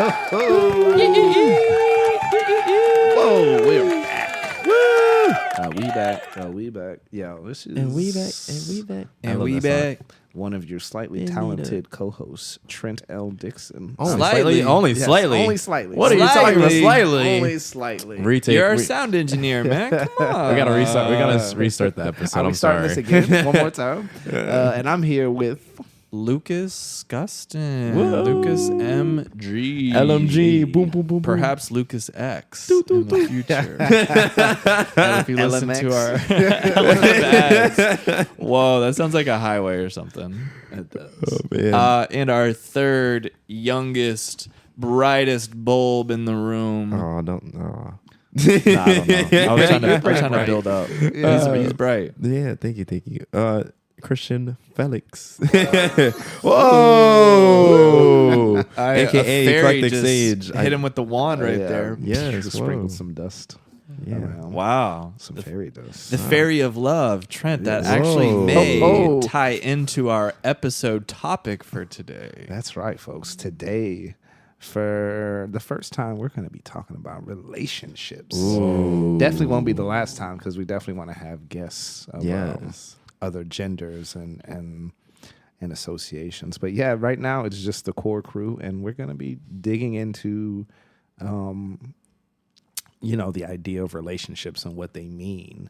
Whoa, we're back. Woo! We back. Yo, this is And we back. I love that song. one of your slightly talented co-hosts, Trent L. Dixon. Only Slightly. slightly. Only Yes, slightly. only slightly. What are you talking about? Slightly. Slightly. Only slightly. Retake. You're our sound engineer, man. Come on. We gotta restart. We gotta restart the episode. Are we I'm starting sorry. this again one more time? And I'm here with Lucas Gustin. Whoa. Lucas MG. LMG. Boom, boom, boom, boom. Perhaps Lucas X in the future. And if you listen to LMX. our LMX. Whoa, that sounds like a highway or something. it does. Oh, man. And our third youngest, brightest bulb in the room. Oh, don't. Oh. Nah, I don't know. I was trying to, Pretty trying to bright. build up. Yeah. He's bright. Yeah, thank you. Christian Felix. Whoa! A AKA fairy Eclectic just Sage. hit him with the wand right Yeah. there. Yes, Just whoa. sprinkled some dust Yeah. around. Wow. Some fairy dust. The Fairy of Love, Trent, that Yes. actually Whoa. may Oh. tie into our episode topic for today. That's right, folks. Today, for the first time, we're going to be talking about relationships. Ooh. Definitely won't be the last time because we definitely want to have guests of Yes. other genders and associations. But yeah, right now it's just the core crew, and we're going to be digging into, the idea of relationships and what they mean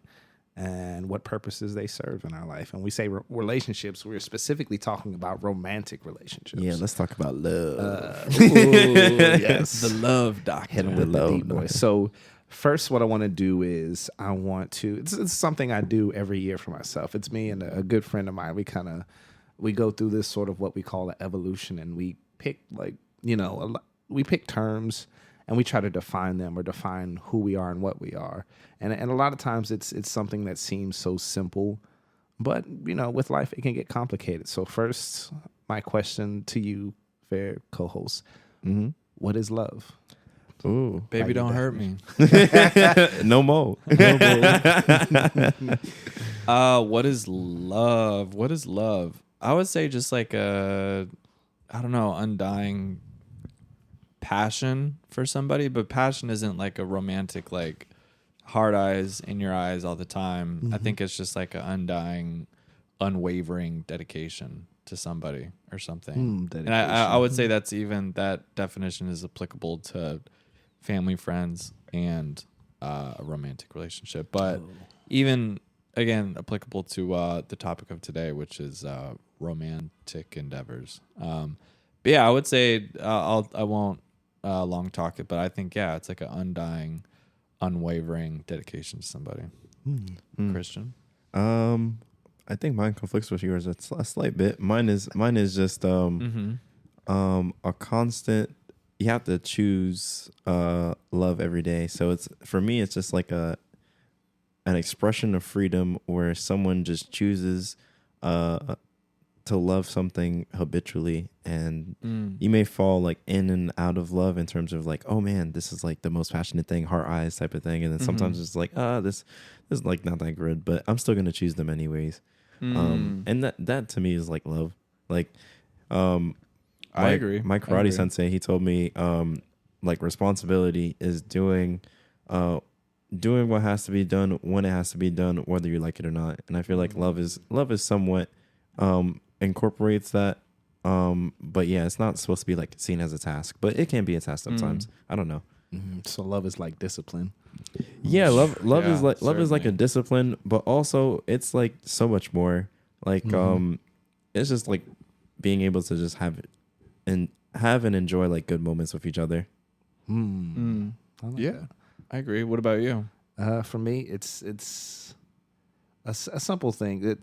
and what purposes they serve in our life. And we say relationships, we're specifically talking about romantic relationships. Yeah, let's talk about love. Yes. The love doctor. Hit 'em with the deep voice. So first, what I want to do is it's something I do every year for myself. It's me and a good friend of mine. We go through this sort of what we call an evolution, and we pick we pick terms and we try to define them or define who we are and what we are. And a lot of times it's something that seems so simple, but with life it can get complicated. So first, my question to you, fair co-host, what is love? Ooh. Baby, don't hurt me. No more. What is love? What is love? I would say just like undying passion for somebody, but passion isn't like a romantic, like hard eyes in your eyes all the time. I think it's just like an undying, unwavering dedication to somebody or something. And I would say that definition is applicable to family, friends, and a romantic relationship. But even, again, applicable to the topic of today, which is romantic endeavors. But yeah, I would say I won't long talk it, but I think, yeah, it's like an undying, unwavering dedication to somebody. Christian? I think mine conflicts with yours a slight bit. Mine is just a constant. You have to choose love every day. So it's, for me, it's just like an expression of freedom where someone just chooses to love something habitually, and you may fall like in and out of love in terms of like, oh man, this is like the most passionate thing, heart eyes type of thing, and then sometimes it's like, this is like not that good, but I'm still gonna choose them anyways. And that to me is like love. Like I agree. My karate sensei, he told me like responsibility is doing what has to be done when it has to be done, whether you like it or not. And I feel like love is somewhat incorporates that. But yeah, it's not supposed to be like seen as a task, but it can be a task sometimes. I don't know. So love is like discipline. Yeah, love Yeah, is like a certainly. discipline, but also it's like so much more. Like it's just like being able to just have and enjoy like good moments with each other. I like Yeah, that. I agree. What about you? For me, it's a simple thing that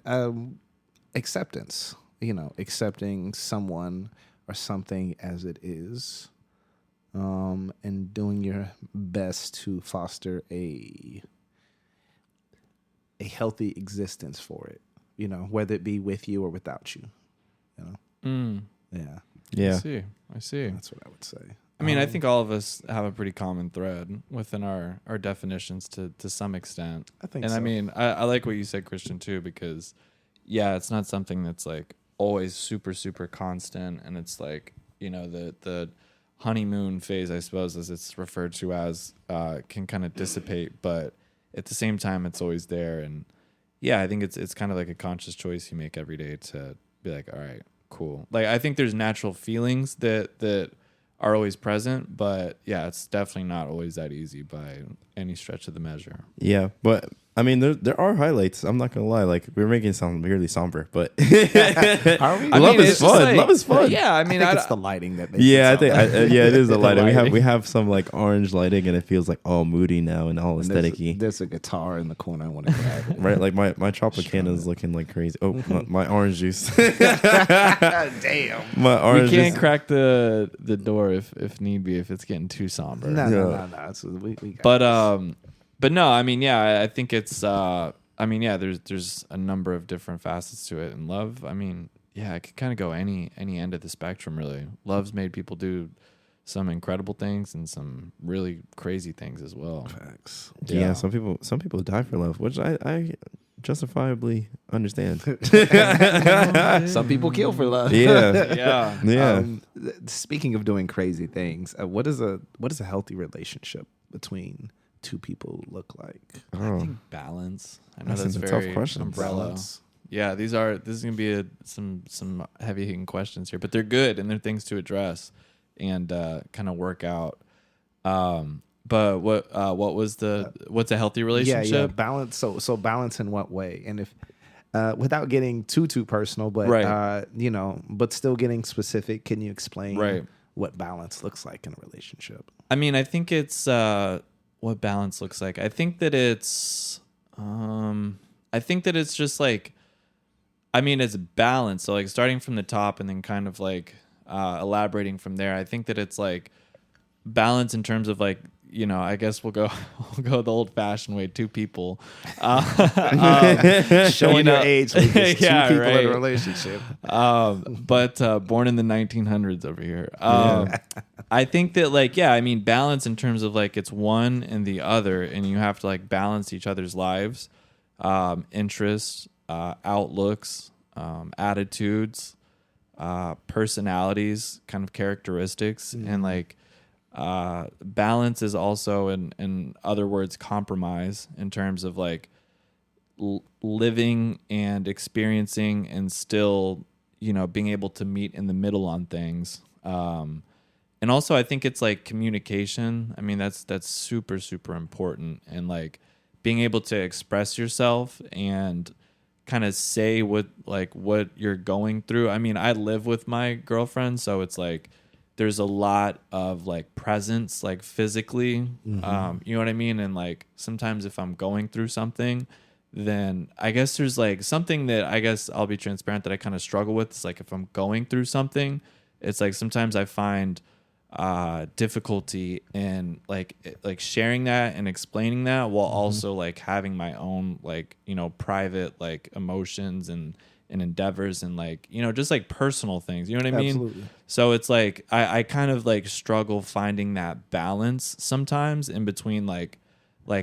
acceptance. Accepting someone or something as it is, and doing your best to foster a healthy existence for it. Whether it be with you or without you. Yeah, Yeah. I see. that's what I would say. I mean, I think all of us have a pretty common thread within our definitions to some extent. I think and so. I mean, I like what you said, Christian, too, because, yeah, it's not something that's like always super, super constant. And it's like, the honeymoon phase, I suppose, as it's referred to as, can kind of dissipate, but at the same time, it's always there. And yeah, I think it's kind of like a conscious choice you make every day to be like, all right, cool. Like, I think there's natural feelings that are always present, but yeah, it's definitely not always that easy by any stretch of the measure. Yeah, but I mean, there are highlights. I'm not gonna lie. Like, we're making it sound really somber, but Are we? Love is it's just fun. like- Love is fun. Yeah, I I mean, think it's the lighting that makes Yeah, I it think sound like- yeah, it is the lighting. lighting. We have some like orange lighting, and it feels like all moody now and all And aesthetic-y. there's a guitar in the corner. I want to grab it. Right, like my Tropicana is looking like crazy. Oh, my orange juice. Damn. My orange we can't juice. crack the door if need be, if it's getting too somber. No. So we got But no, I mean, yeah, I think it's I mean, yeah, there's a number of different facets to it. And love, I mean, yeah, it could kind of go any end of the spectrum, really. Love's made people do some incredible things and some really crazy things as well. facts. Yeah, some people die for love, which I justifiably understand. Some people kill for love. Yeah. Yeah. Yeah. Speaking of doing crazy things, what is a healthy relationship between two people look like? I Oh. think balance. I know That's that's a tough very question. umbrella. Balance. Yeah, this is gonna be some heavy hitting questions here, but they're good and they're things to address and kind of work out. But what was what's a healthy relationship? Yeah, balance. So balance in what way? And if without getting too personal, but Right. but still getting specific, can you explain Right. what balance looks like in a relationship? I mean, I think it's what balance looks like. I think that it's just like, I mean, it's balance. So like starting from the top and then kind of like elaborating from there. I think that it's like balance in terms of like, I guess we'll go the old fashioned way, two people. Showing your age with just Yeah, two people in right. a relationship. But born in the 1900s over here. I think that like, yeah, I mean, balance in terms of like it's one and the other, and you have to like balance each other's lives, interests, outlooks, attitudes, personalities, kind of characteristics, and like balance is also in other words compromise in terms of like living and experiencing and still being able to meet in the middle on things, and also I think it's like communication. I mean, that's super important, and like being able to express yourself and kind of say what you're going through. I mean, I live with my girlfriend, so it's like there's a lot of like presence, like physically, you know what I mean? And like sometimes if I'm going through something, then I guess there's like something that I guess I'll be transparent that I kind of struggle with. It's like if I'm going through something, it's like sometimes I find difficulty in like sharing that and explaining that while also like having my own like private like emotions and endeavors and like just like personal things, you know what I mean? Absolutely. So it's like I kind of like struggle finding that balance sometimes in between like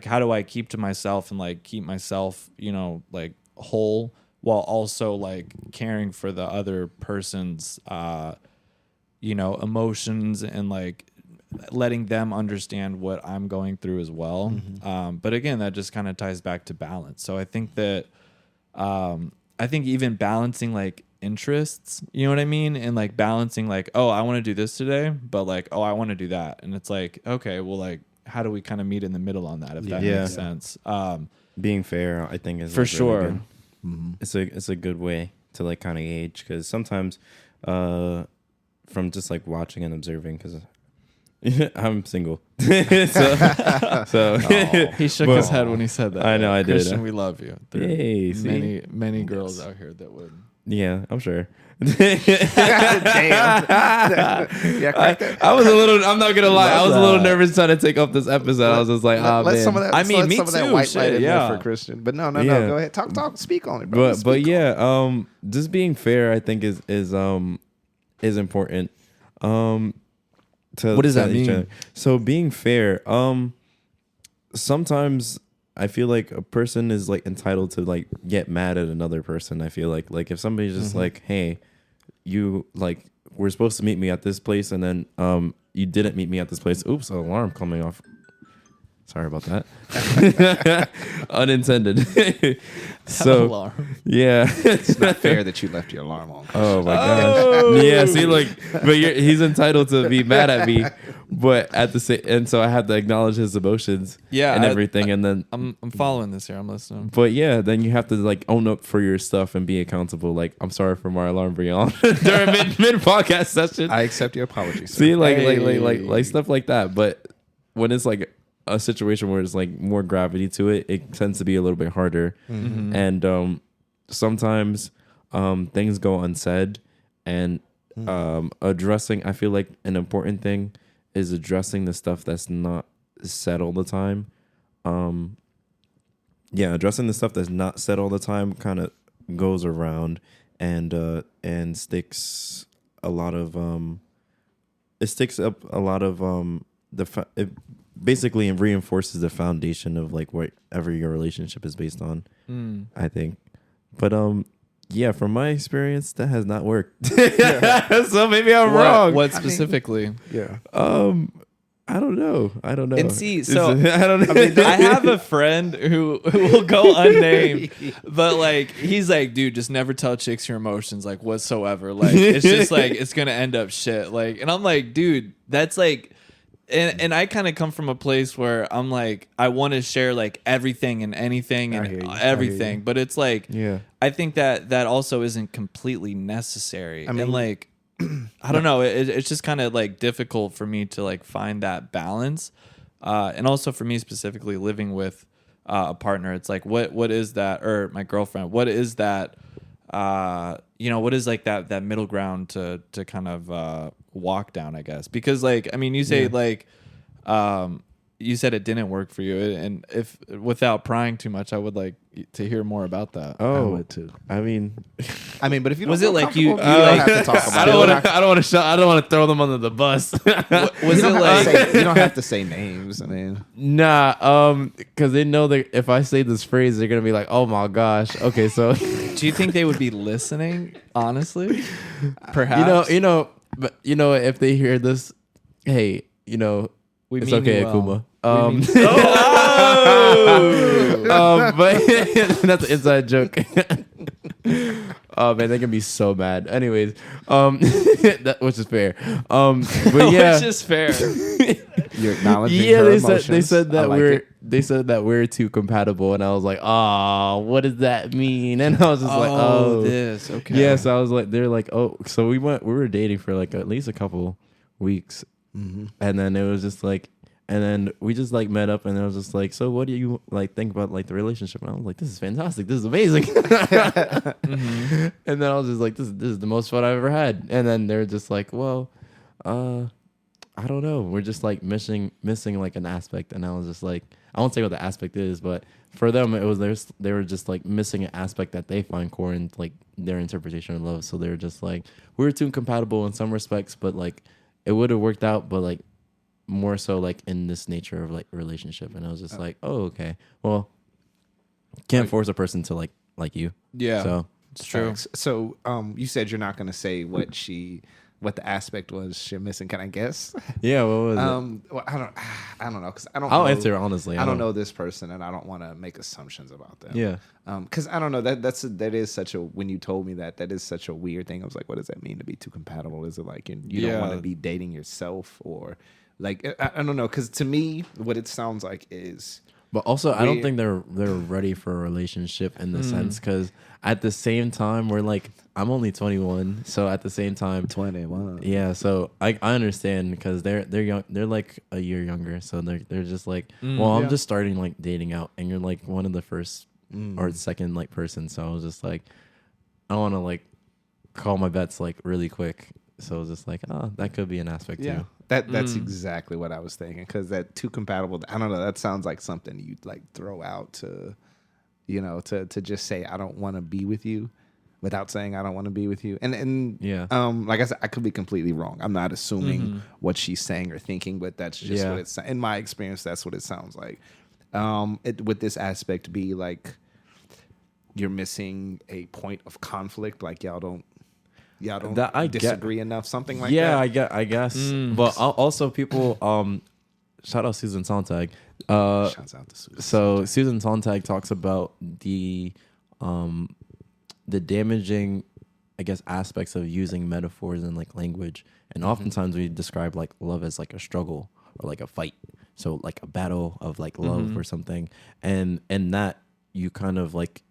how do I keep to myself and like keep myself like whole while also like caring for the other person's emotions and like letting them understand what I'm going through as well. But again, that just kind of ties back to balance. So I think that I think even balancing like interests, you know what I mean? And like balancing like, oh, I want to do this today, but like, oh, I want to do that. And it's like, okay, well, like, how do we kind of meet in the middle on that, if that Yeah. makes sense? Being fair, I think, is For like, really sure. good. It's a good way to like kind of gauge, because sometimes from just like watching and observing, because I'm single, so He shook But- his head when he said that. I know, I did. Christian, we love you. There are Yay, see? many girls out here that would. yeah, I'm sure. Damn. Yeah, crack that. I was a little. I'm not gonna lie. I was a little Love that. nervous trying to take up this episode. I was just like, oh Let man. some of that. I mean, let me some of that too, white shit, light in yeah. there for Christian. But no. Yeah. Go ahead. Talk. Speak on it, bro. but Speak on it. yeah, just being fair, I think is important. To What does that each mean? other. So being fair, sometimes I feel like a person is like entitled to like get mad at another person. I feel like if somebody's just like, hey, you like, we're supposed to meet me at this place, and then you didn't meet me at this place. Oops, an alarm coming off. Sorry about that. Unintended. So Alarm. yeah. It's not fair that you left your alarm on. Oh my gosh. Yeah, see, like, but he's entitled to be mad at me, but at the same, and so I have to acknowledge his emotions, Yeah, and everything, and then, I'm following this here. I'm listening. but yeah, then you have to like own up for your stuff and be accountable. Like, I'm sorry for my alarm being on during mid podcast session. I accept your apologies. Sir. See, like, Hey. like stuff like that. But when it's like a situation where it's like more gravity to it, it tends to be a little bit harder, and sometimes things go unsaid, and addressing, I feel like an important thing is addressing the stuff that's not said all the time. Addressing the stuff that's not said all the time kind of goes around and sticks a lot of it sticks up a lot of it basically reinforces the foundation of like whatever your relationship is based on. I think, but yeah, from my experience, that has not worked. So maybe I'm wrong. What specifically? Yeah. I don't know. And see, so I don't know. I have a friend who will go unnamed, but like he's like, dude, just never tell chicks your emotions, like whatsoever. Like it's just like it's gonna end up shit. Like, and I'm like, dude, that's like, and I kind of come from a place where I'm like, I want to share like everything and anything I hear and you. everything, but it's like, Yeah. I think that also isn't completely necessary. mean- and like, I don't know. It's just kind of like difficult for me to like find that balance. And also for me specifically living with a partner, it's like, what is that, or my girlfriend, what is that, what is like that middle ground to kind of walk down, I guess. Because like, I mean, you say like, you said it didn't work for you, and if without prying too much, I would like to hear more about that. I Oh, would too. I mean, But if you don't Was it feel like you- comfortable, you don't like- have to talk about I don't want to. I don't want to throw them under the bus. Was You it don't, have to like say, you don't have to say names. I mean, Nah, because they know that if I say this phrase, they're gonna be like, "Oh my gosh." Okay, so do you think they would be listening? Honestly, perhaps. but if they hear this, hey, We it's mean okay, you well. Akuma. But that's an inside joke. Oh man, they can be so mad. Anyways, which is fair. But yeah, Which is fair. you're acknowledging yeah, her they emotions. said that I like we're it. they said that we're too compatible, and I was like, oh, what does that mean? And I was just like, oh, this. Okay. yeah. So I was like, they're like, oh, so we were dating for like at least a couple weeks, and then it was just like, and then we just like met up, and it was just like, so what do you like think about like the relationship? And I was like, this is fantastic, this is amazing. And then I was just like, this is the most fun I've ever had. And then they're just like, well, I don't know. We're just like missing like an aspect. And I was just like, I won't say what the aspect is, but for them it was they were just like missing an aspect that they find core in like their interpretation of love. So they're just like, we were too compatible in some respects, but like it would have worked out, but like more so like in this nature of like relationship. And I was just like, oh, okay. Well, can't force a person to like you. Yeah. So It's true. Facts. So, you said you're not going to say what the aspect was you're missing. Can I guess? yeah, what was it? Well, I don't know because I don't. I'll know, answer honestly. I don't know this person, and I don't want to make assumptions about them. Yeah. Because I don't know that is such a, when you told me that is such a weird thing. I was like, what does that mean to be too compatible? Is it like you don't want Yeah. to be dating yourself, or like I don't know? Because to me, what it sounds like is. But also, I don't We- think they're ready for a relationship in the sense, because at the same time, we're like, I'm only 21, so at the same time, 21. yeah. So I understand because they're young, they're like a year younger, so they're just like, well, I'm Yeah. just starting like dating out, and you're like one of the first or second like person, so I was just like, I want to like call my bets like really quick, so I was just like, oh, that could be an aspect Yeah, too. that's exactly what I was thinking. Because that too compatible. I don't know. That sounds like something you'd like throw out to, to just say I don't want to be with you, without saying I don't want to be with you. And Yeah. like I said, I could be completely wrong. I'm not assuming what she's saying or thinking, but that's just Yeah. what it's in my experience. That's what it sounds like. Would this aspect be like you're missing a point of conflict, like y'all don't. y'all don't That I get- disagree enough, something like yeah, that. I guess. But also people, shout out Susan Sontag. Shouts out to Susan. So Susan Sontag talks about the damaging, I guess, aspects of using metaphors and like language. And oftentimes we describe like love as like a struggle or like a fight. So like a battle of like love or something. And that you kind of like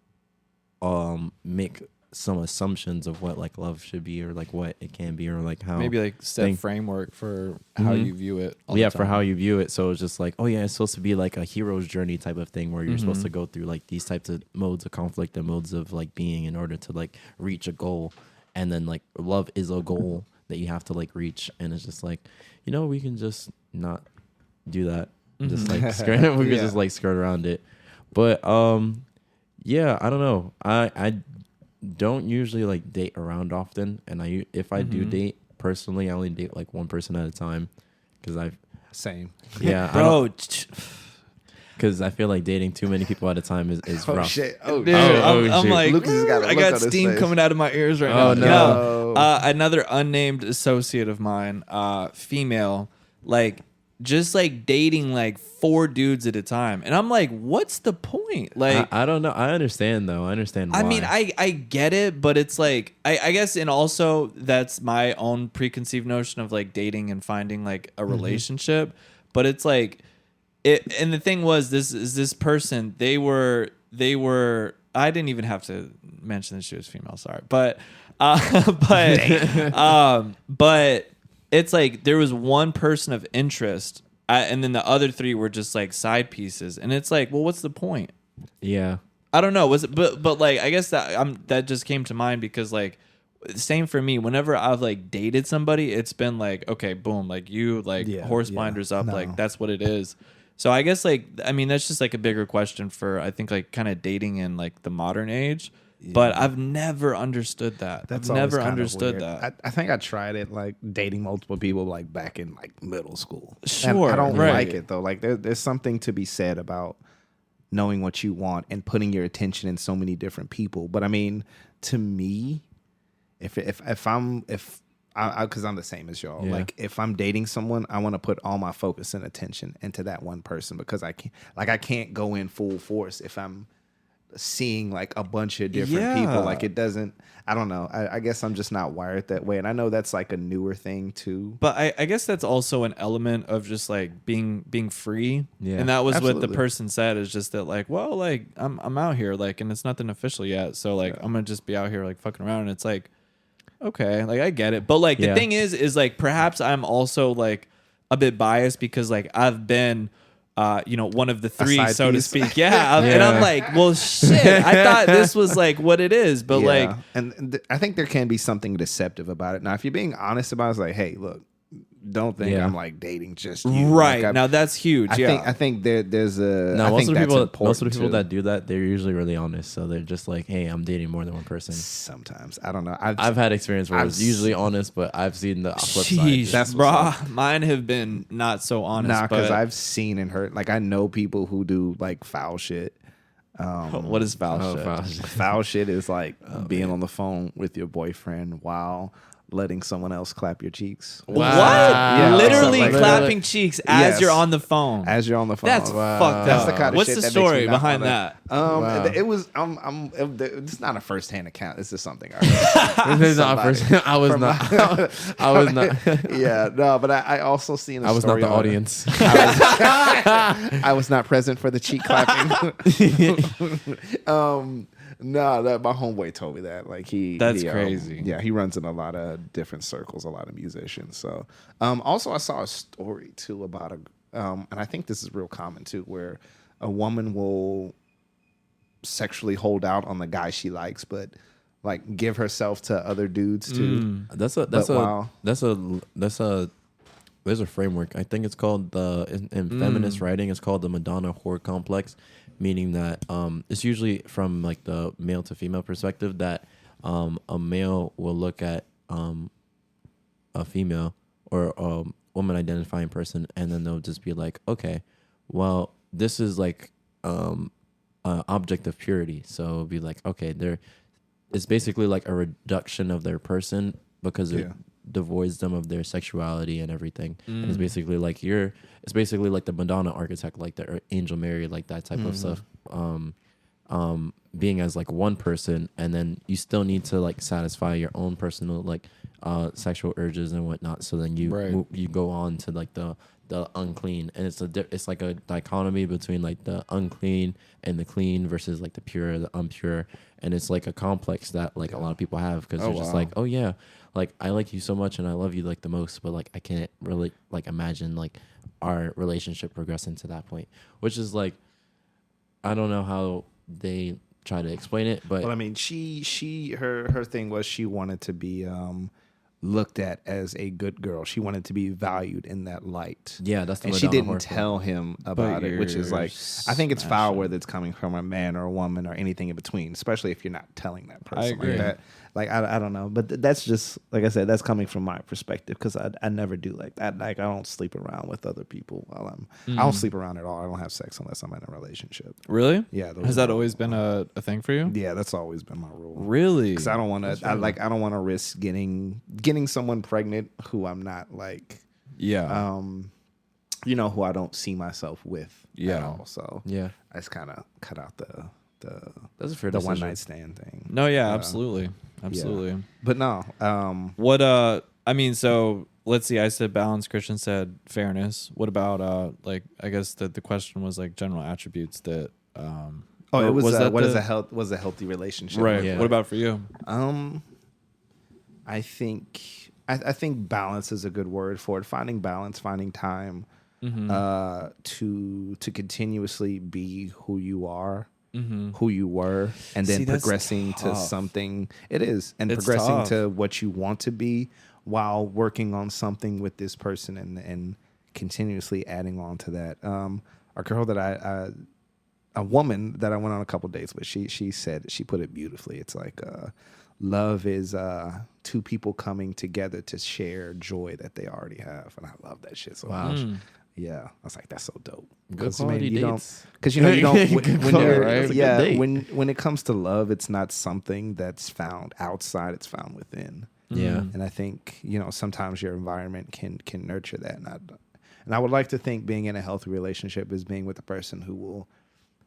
make some assumptions of what like love should be or like what it can be or like how Maybe like set thing- framework for how you view it. all the yeah, for time. how you view it. So it's just like, oh yeah, it's supposed to be like a hero's journey type of thing where you're supposed to go through like these types of modes of conflict and modes of like being in order to like reach a goal. And then like love is a goal that you have to like reach. And it's just like, we can just not do that. Just like skirt, we could just like skirt around it. But yeah, I don't know. I don't usually like date around often, and if I do date personally, I only date like one person at a time because Same. yeah, bro. because I feel like dating too many people at a time is Oh rough. shit. Oh, Dude, shit. I'm shit. like, Lucas has got a I look got on his steam face. coming out of my ears right Oh, now. no. Another unnamed associate of mine, female, like just like dating like 4 dudes at a time, and I'm like, what's the point? Like, I don't know. I understand though. I understand why. I mean, I get it, but it's like I guess, and also that's my own preconceived notion of like dating and finding like a relationship. But it's like it, and the thing was, this person, they were I didn't even have to mention that she was female, sorry, but but it's like there was one person of interest, and then the other 3 were just like side pieces, and it's like, well, what's the point? yeah. I don't know. Was it? But like, I guess that just came to mind because like, same for me. Whenever I've like dated somebody, it's been like, okay, boom, like you like horse blinders up, like that's what it is. So I guess like, I mean, that's just like a bigger question for, I think, like kind of dating in like the modern age. But I've never understood that. That's I've never always kinda understood weird. that. I think I tried it like dating multiple people like back in like middle school. And Sure, I don't right. like it though. Like there's something to be said about knowing what you want and putting your attention in so many different people. But I mean, to me, if I'm because I'm the same as y'all. Yeah. Like if I'm dating someone, I want to put all my focus and attention into that one person because I can't go in full force if I'm seeing like a bunch of different people. Like it doesn't, I don't know. I guess I'm just not wired that way. And I know that's like a newer thing too. But I guess that's also an element of just like being free. Yeah, And that was what absolutely. the person said, is just that like, well, like I'm out here, like, and it's nothing official yet. So like I'm gonna just be out here like fucking around. And it's like, okay, like I get it. But like the Yeah. thing is like perhaps I'm also like a bit biased because like I've been one of the 3, side so to piece. speak. Yeah. And I'm like, well, shit, I thought this was like what it is. But like, and I think there can be something deceptive about it. Now, if you're being honest about it, it's like, hey, look, don't think Yeah. I'm like dating just you. right. Like, Now that's huge. I think there's a. No, I most think of the that's people important, too. that do that, they're usually really honest. So they're just like, hey, I'm dating more than one person. Sometimes I don't know. I've had experience where I've it's usually honest, but I've seen the flip side. Jeez, That's what's brah. Mine have been not so honest. nah, because but I've seen and heard. Like I know people who do like foul shit. what is foul Oh, shit? foul shit. Foul shit is like being on the phone with your boyfriend while letting someone else clap your cheeks. What? Yeah, Literally something like clapping cheeks as Yes. you're on the phone. As you're on the phone. That's fucked That's up. the kind of What's shit the that story makes me not behind wanna- that? It was it's not a first hand account. It's just something I heard. This is not Somebody first. I was from not. I was not. Yeah, no, but I also seen a I was not story the on it. audience. I was not present for the cheek clapping. No, that my homeboy told me that. Like That's he, crazy. Yeah, he runs in a lot of different circles, a lot of musicians. So, also I saw a story too about and I think this is real common too, where a woman will sexually hold out on the guy she likes, but like give herself to other dudes too. That's a there's a framework. I think it's called in feminist writing. It's called the Madonna whore complex, meaning that it's usually from like the male to female perspective that a male will look at a female or a woman identifying person, and then they'll just be like, okay, well, this is like an object of purity. So it'll be like, okay, it's basically like a reduction of their person because it Yeah. devoids them of their sexuality and everything. And it's Mm. basically like it's basically like the Madonna archetype, like the Angel Mary, like that type of stuff. Being as like one person, and then you still need to like satisfy your own personal like sexual urges and whatnot. So then you you go on to like the unclean, and it's like a dichotomy between like the unclean and the clean versus like the pure, the impure, and it's like a complex that like a lot of people have because Oh, they're just wow. like, oh yeah, like I like you so much and I love you like the most, but like I can't really like imagine like our relationship progressing to that point, which is like I don't know how they try to explain it, but Well, I mean, her thing was she wanted to be looked at as a good girl. She wanted to be valued in that light. yeah, that's the And she Madonna didn't horror tell him about it, which is you're like, I think it's foul smashing. whether it's coming from a man or a woman or anything in between, especially if you're not telling that person agree. like that. Like, I don't know. But that's just, like I said, that's coming from my perspective because I never do like that. Like, I don't sleep around with other people while I don't sleep around at all. I don't have sex unless I'm in a relationship. Really? Yeah. those Has are that my- always been a thing for you? Yeah, that's always been my rule. Really? Because I don't want to. I don't want to risk getting someone pregnant who I'm not like, Yeah. who I don't see myself with at Yeah. all. So yeah, I just kind of cut out the that's a fair the decision. one night stand thing. No, yeah, absolutely. Absolutely. But no, What I mean, so let's see, I said balance, Christian said fairness. What about like I guess the question was like general attributes that it or was, that what is the- a healthy relationship? right. Yeah. What about for you? I think I think balance is a good word for it. Finding balance, finding time to continuously be who you are, who you were, and then See, that's progressing to tough. something. It is, and It's progressing tough. to what you want to be while working on something with this person and continuously adding on to that. A girl that a woman that I went on a couple dates with, she said, she put it beautifully. It's like love is two people coming together to share joy that they already have, and I love that shit so much. Yeah, I was like, that's so dope. Good quality dates. Because you don't when Good you're quality, right? It's a good yeah date. when it comes to love, it's not something that's found outside; it's found within. Yeah. And I think sometimes your environment can nurture that, and I would like to think being in a healthy relationship is being with a person who will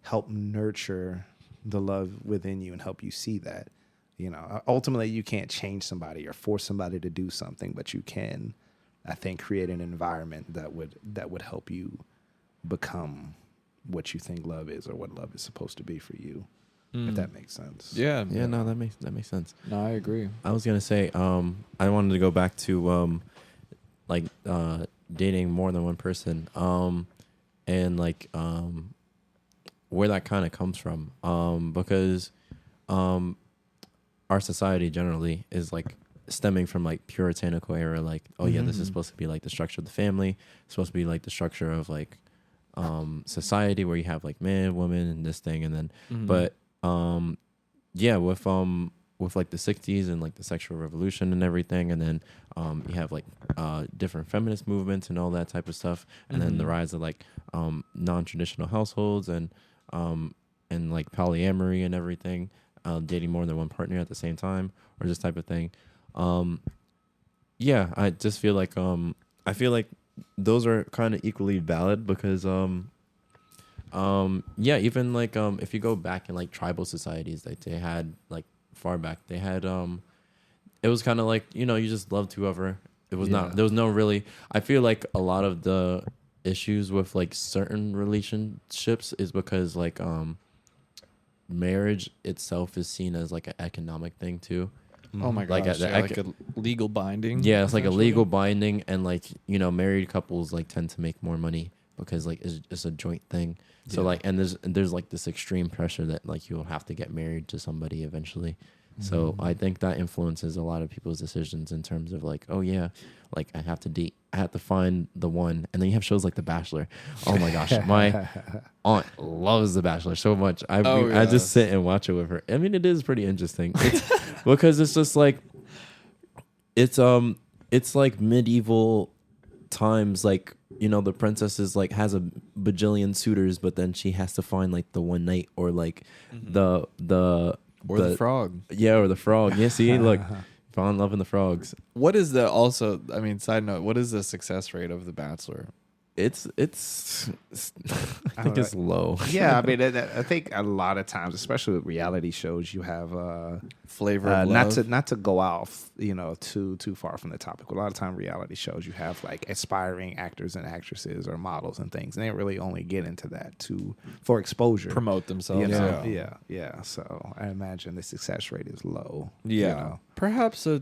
help nurture the love within you and help you see that. Ultimately, you can't change somebody or force somebody to do something, but you can, I think, create an environment that would help you become what you think love is or what love is supposed to be for you. If that makes sense. Yeah. Yeah, no, that makes sense. No, I agree. I was gonna say, I wanted to go back to dating more than one person, and where that kind of comes from, because our society generally is like stemming from like puritanical era, like, oh yeah, this is supposed to be like the structure of the family, it's supposed to be like the structure of like society where you have like man, woman, and this thing, and then but yeah, with like the 60s and like the sexual revolution and everything, and then you have like different feminist movements and all that type of stuff, and then the rise of like non-traditional households and like polyamory and everything, dating more than one partner at the same time, or this type of thing. Yeah, I just feel like I feel like those are kind of equally valid because yeah, even like if you go back in like tribal societies that they had like far back, they had it was kind of like, you just loved whoever. It was not, there was no really, I feel like a lot of the issues with like certain relationships is because like marriage itself is seen as like an economic thing too. Oh my Like, gosh, like a legal binding. Yeah, it's like a essentially. legal binding, and like married couples like tend to make more money because like it's a joint thing. So like, and there's like this extreme pressure that like you'll have to get married to somebody eventually. So I think that influences a lot of people's decisions in terms of like, oh yeah, like I have to date, I have to find the one. And then you have shows like The Bachelor. Oh my gosh, my aunt loves The Bachelor so much. I yes. just sit and watch it with her. I mean, it is pretty interesting. It's because it's just like it's like medieval times, like the princess is like has a bajillion suitors, but then she has to find like the one knight or like the Or the But- frog. Yeah, or the frog. Yeah, see, look, fall in love in the frogs. What is the also? I mean, side note. What is the success rate of The Bachelor? It's I think it's low. Yeah, I mean, I think a lot of times, especially with reality shows, you have Flavor of not love. to go off, too far from the topic. A lot of time, reality shows you have like aspiring actors and actresses or models and things, and they really only get into that for exposure. Promote themselves. Yeah. So I imagine the success rate is low. Yeah. Perhaps a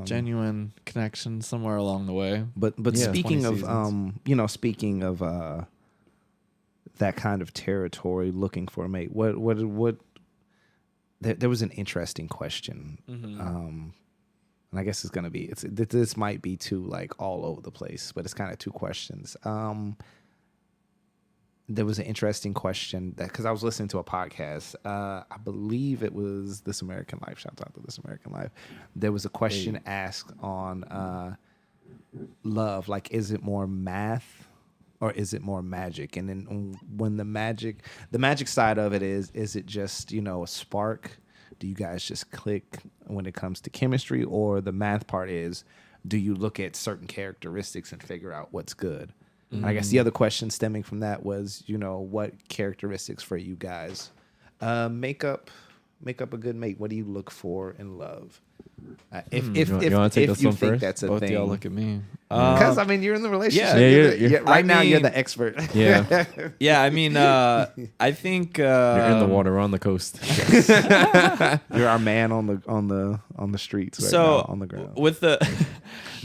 genuine connection somewhere along the way. But Yeah. speaking 20 of seasons. speaking of that kind of territory, looking for a mate. What? There was an interesting question, and I guess it's gonna be this might be too like all over the place, but it's kind of two questions. There was an interesting question that because I was listening to a podcast, I believe it was This American Life. Shout out to This American Life. There was a question asked on love, like, is it more math or is it more magic? And then when the magic side of it is it just a spark? Do you guys just click when it comes to chemistry, or the math part is, do you look at certain characteristics and figure out what's good? And I guess the other question stemming from that was, what characteristics for you guys make up a good mate? What do you look for in love? If You wanna take if this you one think first? that's a Both of thing, y'all look at me. because I mean you're in the relationship. Yeah, you're- Right now you're mean- the expert. Yeah, Yeah, I mean, I think you're in the water. We're on the coast. You're our man on the streets right So now, on the ground. with the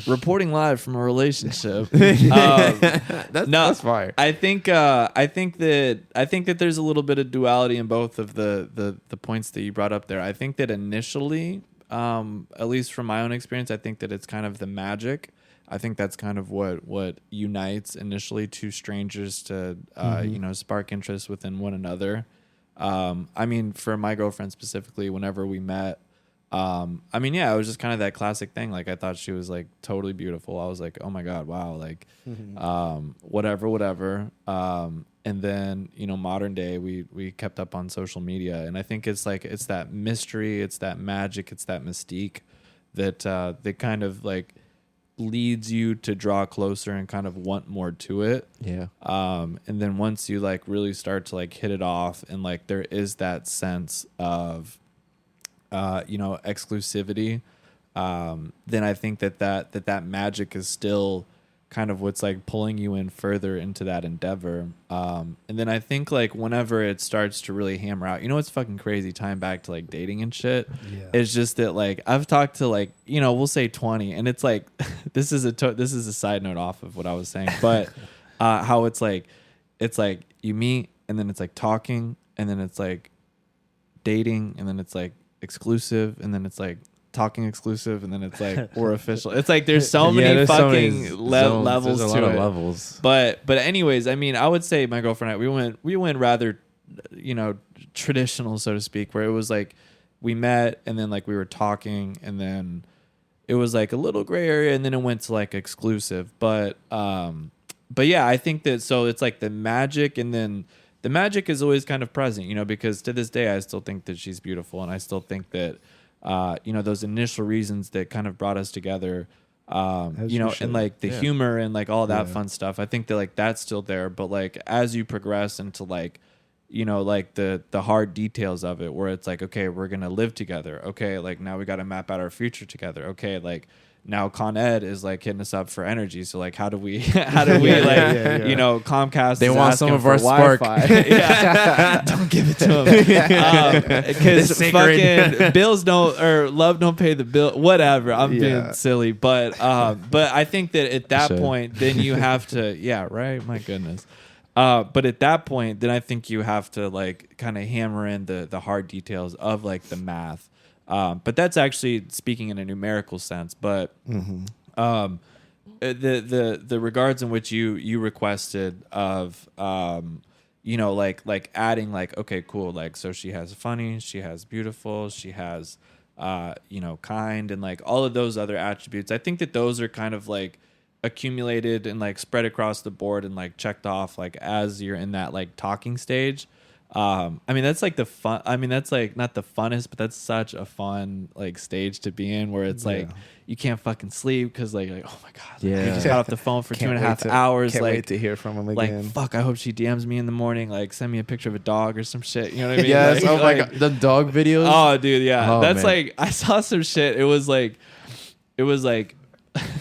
reporting live from a relationship. That's fire. I think that there's a little bit of duality in both of the points that you brought up there. I think that initially, at least from my own experience, I think that it's kind of the magic. I think that's kind of what unites initially two strangers to spark interest within one another. I mean, for my girlfriend specifically, whenever we met, it was just kind of that classic thing. Like, I thought she was like totally beautiful. I was like, oh my God, wow. Like, whatever. And then, modern day, we kept up on social media, and I think it's that mystery, it's that magic, it's that mystique that kind of like leads you to draw closer and kind of want more to it. Yeah. And then once you like really start to like hit it off, and like there is that sense of exclusivity, then I think that magic is still kind of what's like pulling you in further into that endeavor. And then I think like whenever it starts to really hammer out, it's fucking crazy, tying back to like dating and shit. Yeah. It's just that like I've talked to like, we'll say 20, and it's like, this is a side note off of what I was saying, but how it's like you meet, and then it's like talking, and then it's like dating, and then it's like exclusive, and then it's like talking exclusive, and then it's like we're official. It's like there's so many there's so many fucking zones. levels There's a to lot of it. levels. But anyways, I mean, I would say my girlfriend and I, we went rather, traditional, so to speak, where it was like we met, and then like we were talking, and then it was like a little gray area, and then it went to like exclusive. But yeah, I think that, so it's like the magic, and then the magic is always kind of present, because to this day I still think that she's beautiful, and I still think that those initial reasons that kind of brought us together, and like the humor and like all that fun stuff, I think that like that's still there. But like as you progress into like, like the hard details of it, where it's like, okay, we're gonna live together, okay, like now we got to map out our future together, okay, like now Con Ed is like hitting us up for energy, so like how do we Comcast They is want asking some of for our spark. Wi-Fi. Yeah. Don't give it to them, because fucking bills don't, or love don't pay the bill, whatever. I'm being silly, but I think that at that point, then you have to, right, my goodness. But at that point, then I think you have to like kind of hammer in the hard details of like the math. But that's actually speaking in a numerical sense. But the regards in which you requested of like adding like, okay, cool, like, so she has funny, she has beautiful, she has kind, and like all of those other attributes. I think that those are kind of like accumulated and like spread across the board and like checked off like as you're in that like talking stage. I mean, that's like the fun. I mean, that's like not the funnest, but that's such a fun like stage to be in where it's like you can't fucking sleep because like oh my god, like, Yeah. you just got off the phone for Can't 2.5 wait hours. Can't like wait to hear from him like again. fuck, I hope she DMs me in the morning. Like send me a picture of a dog or some shit. You know what I mean? Yes. Like, Oh my like- god, the dog videos. Oh, dude, yeah. Oh, That's man. like I saw some shit. It was like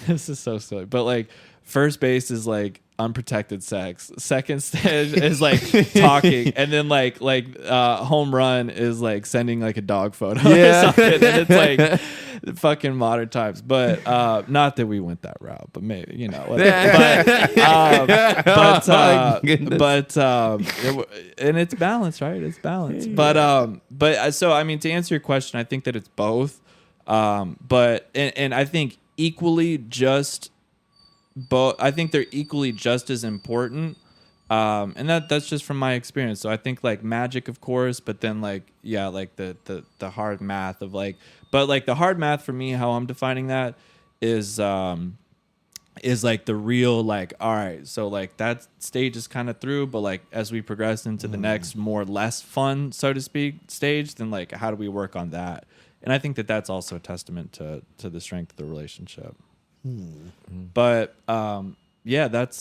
this is so silly, but like first base is like unprotected sex. Second stage is like talking, and then like home run is like sending like a dog photo. Yeah. Or something. And it's like fucking modern times. But not that we went that route, but maybe whatever. My goodness. And it's balanced, right? It's balanced. But so I mean, to answer your question, I think that it's both. But I think equally just both. I think they're equally just as important. And that's just from my experience. So I think like magic, of course, but then like like the hard math of like, but like the hard math for me, how I'm defining that is like the real like, all right, so like that stage is kind of through, but like as we progress into the next more less fun, so to speak, stage, then like how do we work on that? And I think that that's also a testament to the strength of the relationship. But that's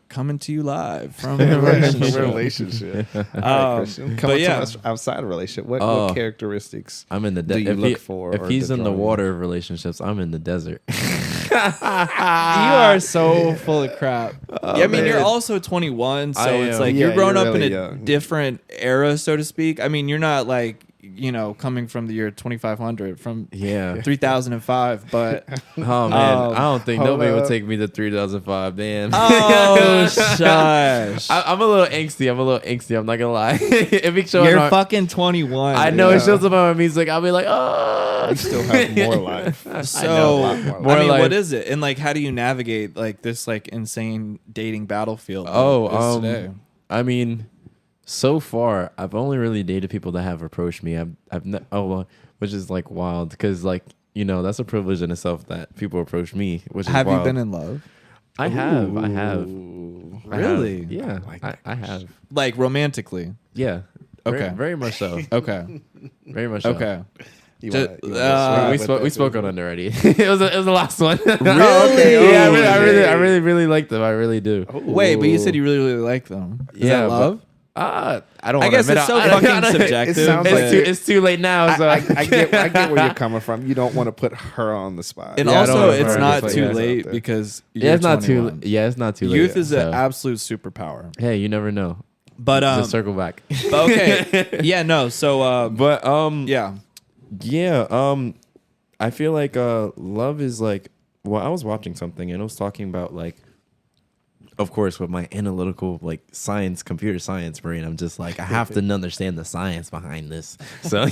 coming to you live from the relationship. relationship. All right, Christian. but Coming yeah. to us outside of relationship. What Oh. characteristics I'm in the do you look for? If or he's to in the draw you? water of relationships, I'm in the desert. You are so full of crap. I mean, you're man. also 21, so I it's am. like Yeah, you're growing you're up in really a young. different era, so to speak. I mean, you're not like coming from the year 2500 from Yeah. 3005, but Oh man, I don't think hold nobody would up. take me to 3005. Damn. oh shush. I'm a little angsty. I'm not gonna lie. If it shows You're up, fucking 21. I know Yeah. it shows up on my music. I'll be like, oh. You still have more life. So, lot more More I mean, like- what is it? And like, how do you navigate like this like insane dating battlefield? that Oh, is today? I mean, so far I've only really dated people that have approached me. Which is like wild because like that's a privilege in itself that people approach me. Which is Have you wild. been in love? I have. Ooh. I have. Really? Yeah, like I have. Like romantically? Yeah. Okay. Very, very much so. Okay. Very much so. Okay. You Ju- wanna We describe spoke. what We that spoke is? on it already. it was the last one. Really? yeah, I Okay. really like them. I really do. Wait, but you said you really, really like them. Is Yeah, that but- love? I don't. I wanna guess admit it's so I- fucking subjective. It sounds but- like It's too late now. So I get where you're coming from. You don't want to put her on the spot. and Yeah, I don't also, wanna it's put not her too out late there. because yeah, it's not 21. too. Yeah, it's not too late. Youth is so. an absolute superpower. Hey, you never know. But Just circle back. okay, yeah, no. So But yeah, I feel like love is like. Well, I was watching something and it was talking about like. Of course, with my analytical, like computer science brain, I'm just like, I have to understand the science behind this. So,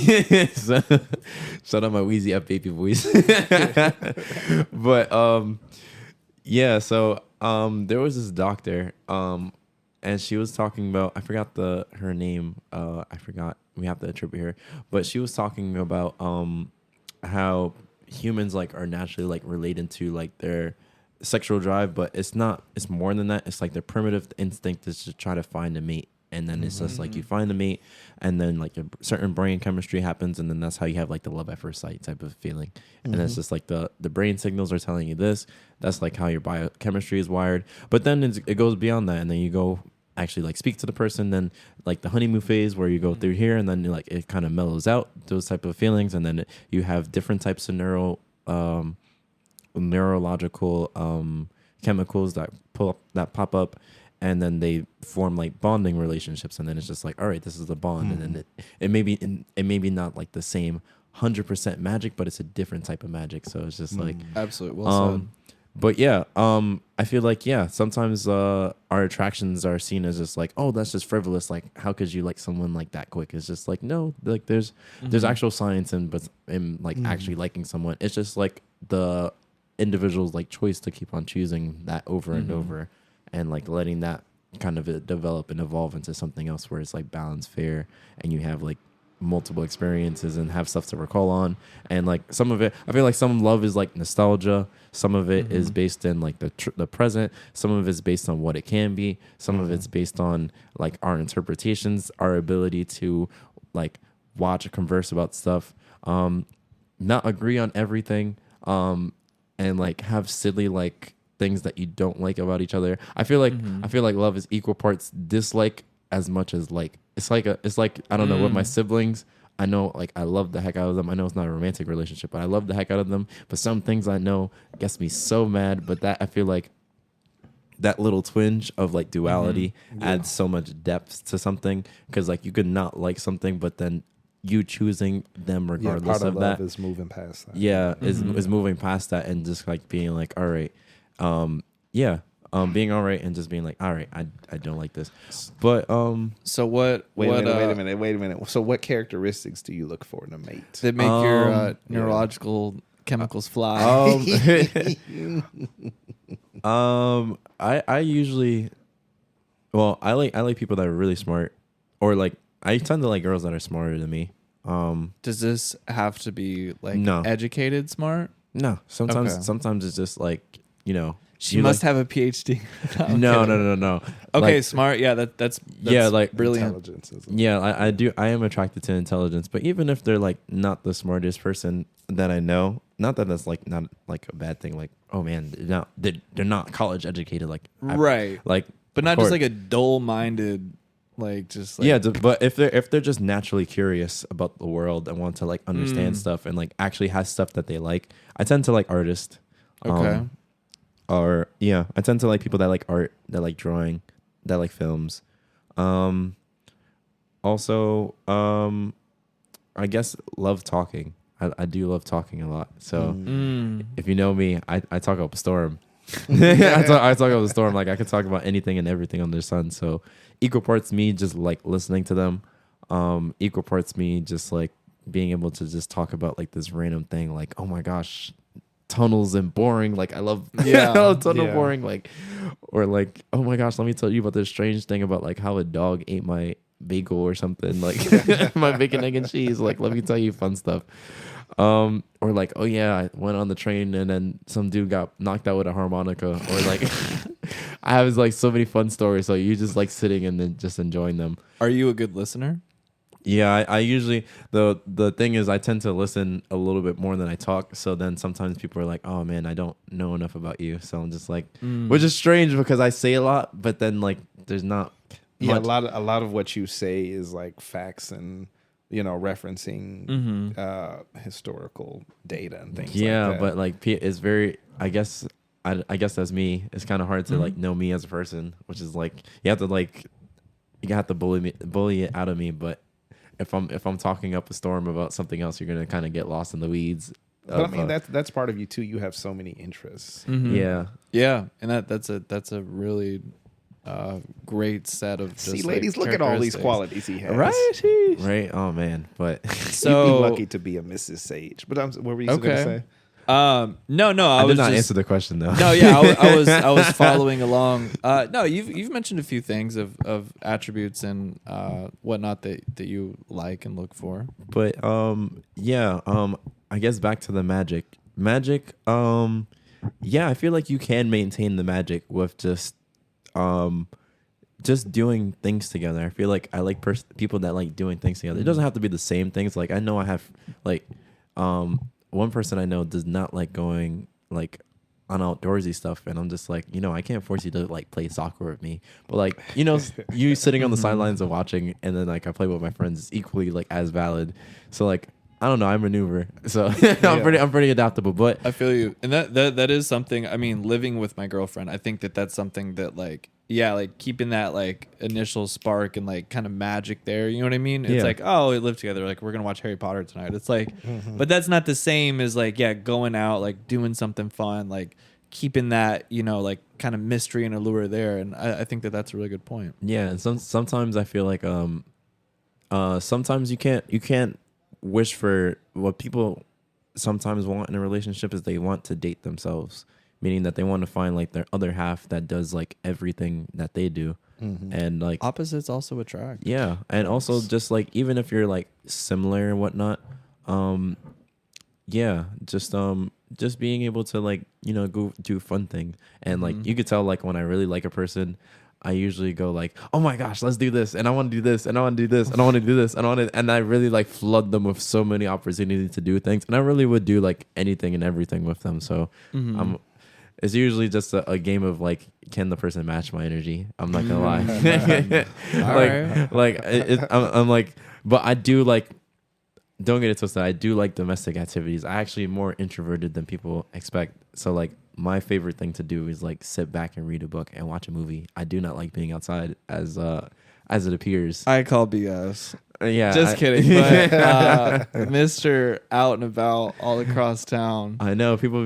shout out my Wheezy F baby voice. But there was this doctor, and she was talking about, I forgot her name. I forgot. We have to attribute her, but she was talking about how humans like are naturally like related to like their sexual drive, but it's more than that. It's like their primitive instinct is to try to find a mate, and then it's just like you find a mate, and then like a certain brain chemistry happens, and then that's how you have like the love at first sight type of feeling. And it's just like the brain signals are telling you this. That's like how your biochemistry is wired. But then it goes beyond that, and then you go actually like speak to the person, then like the honeymoon phase where you go through here, and then like it kind of mellows out those type of feelings, and then you have different types of neurological chemicals that pop up, and then they form like bonding relationships, and then it's just like, all right, this is the bond, and then it may be not like the same 100% magic, but it's a different type of magic. So it's just like absolutely. Well said. but yeah, I feel like sometimes our attractions are seen as just like, oh, that's just frivolous. Like, how could you like someone like that quick? It's just like, no, like there's actual science in like actually liking someone. It's just like the individual's like choice to keep on choosing that over and over, and like letting that kind of develop and evolve into something else where it's like balanced, fair, and you have like multiple experiences and have stuff to recall on. And like some of it, I feel like some love is like nostalgia. Some of it is based in like the present. Some of it's based on what it can be. Some of it's based on like our interpretations, our ability to like watch, converse about stuff, not agree on everything, and like have silly like things that you don't like about each other. I feel like love is equal parts dislike as much as like. It's like I don't know, with my siblings, I know like I love the heck out of them. I know it's not a romantic relationship, but I love the heck out of them. But some things I know gets me so mad. But that I feel like that little twinge of like duality adds so much depth to something, because like you could not like something, but then you choosing them regardless part of love that is moving past that. yeah is moving past that and just like being like, all right, being all right and just being like, all right, I don't like this, but So what? Wait what, a minute. So what characteristics do you look for in a mate? That make your neurological chemicals fly. I usually, well, I like people that are really smart, or like I tend to like girls that are smarter than me. Does this have to be like No. educated, smart? No, Okay. sometimes it's just like, you know, She you must like, have a PhD. no. Okay, Like, smart. Yeah, that's yeah, like brilliant. Intelligence is yeah, I am attracted to intelligence, but even if they're like not the smartest person that I know, not that that's like not like a bad thing. Like, oh man, they're not college educated. Like, Right. like, But not of just course. like a dull-minded, like just like Yeah, but if they're just naturally curious about the world and want to like understand stuff and like actually has stuff that they like, I tend to like artists. Okay. Or yeah, I tend to like people that like art, that like drawing, that like films. Also, I guess love talking. I do love talking a lot. So if you know me, I talk up a storm. I talk up a storm. Like I could talk about anything and everything under the sun. So equal parts me just like listening to them. Equal parts me just like being able to just talk about like this random thing. Like, oh my gosh, tunnels and boring. Like I love Yeah. I love tunnel Yeah. boring. Like, or like, oh my gosh, let me tell you about this strange thing about like how a dog ate my bagel or something. Like my bacon, egg, and cheese. Like, let me tell you fun stuff. Or like, oh yeah, I went on the train and then some dude got knocked out with a harmonica. Or like I have like so many fun stories. So you just like sitting and then just enjoying them. Are you a good listener? Yeah, I usually the thing is I tend to listen a little bit more than I talk. So then sometimes people are like, "Oh man, I don't know enough about you." So I'm just like, which is strange because I say a lot, but then like there's not. Yeah, much. a lot of what you say is like facts and referencing historical data and things. Yeah, like that. but like it's very. I guess that's me. It's kind of hard to like know me as a person, which is like you have to bully it out of me, but. If I'm talking up a storm about something else, you're gonna kind of get lost in the weeds. But I mean that's part of you too. You have so many interests. Yeah, Yeah, and that's a really great set of just, See, like, ladies, look at all these characteristics. qualities he has. right. Oh man, but You'd So be lucky to be a Mrs. Sage. But what were you going to Okay. say? No, I was did not just, answer the question though. No, yeah, I was following along. No, you've mentioned a few things of attributes and whatnot that you like and look for. But I guess back to the magic. Yeah, I feel like you can maintain the magic with just doing things together. I feel like I like people that like doing things together. It doesn't have to be the same things. Like I know I have like one person I know does not like going like on outdoorsy stuff, and I'm just like, I can't force you to like play soccer with me, but like, you sitting on the sidelines and watching, and then like I play with my friends is equally like as valid. So like I don't know, I maneuver, so I'm pretty adaptable. But I feel you, and that is something. I mean, living with my girlfriend, I think that's something that like. Yeah, like keeping that like initial spark and like kind of magic there. You know what I mean? It's Yeah. like, oh, we live together. Like we're gonna watch Harry Potter tonight. It's like, but that's not the same as like, yeah, going out, like doing something fun, like keeping that, like kind of mystery and allure there. And I think that's a really good point. yeah, and sometimes I feel like sometimes you can't wish for what people sometimes want in a relationship is they want to date themselves, meaning that they want to find like their other half that does like everything that they do. And like Opposites also attract. yeah, and also just like even if you're like similar and whatnot, yeah, just being able to like go do fun things and like you could tell like when I really like a person, I usually go like, oh my gosh, let's do this, and I want to do this, and I want to do this, and I want to do this, and and I really like flood them with so many opportunities to do things, and I really would do like anything and everything with them. So it's usually just a game of like, can the person match my energy? I'm not gonna lie. I'm like, but I do like. Don't get it twisted. I do like domestic activities. I actually am more introverted than people expect. So like my favorite thing to do is like sit back and read a book and watch a movie. I do not like being outside as it appears. I call BS. Yeah, Just kidding. But Mr. Out and About all across town. I know people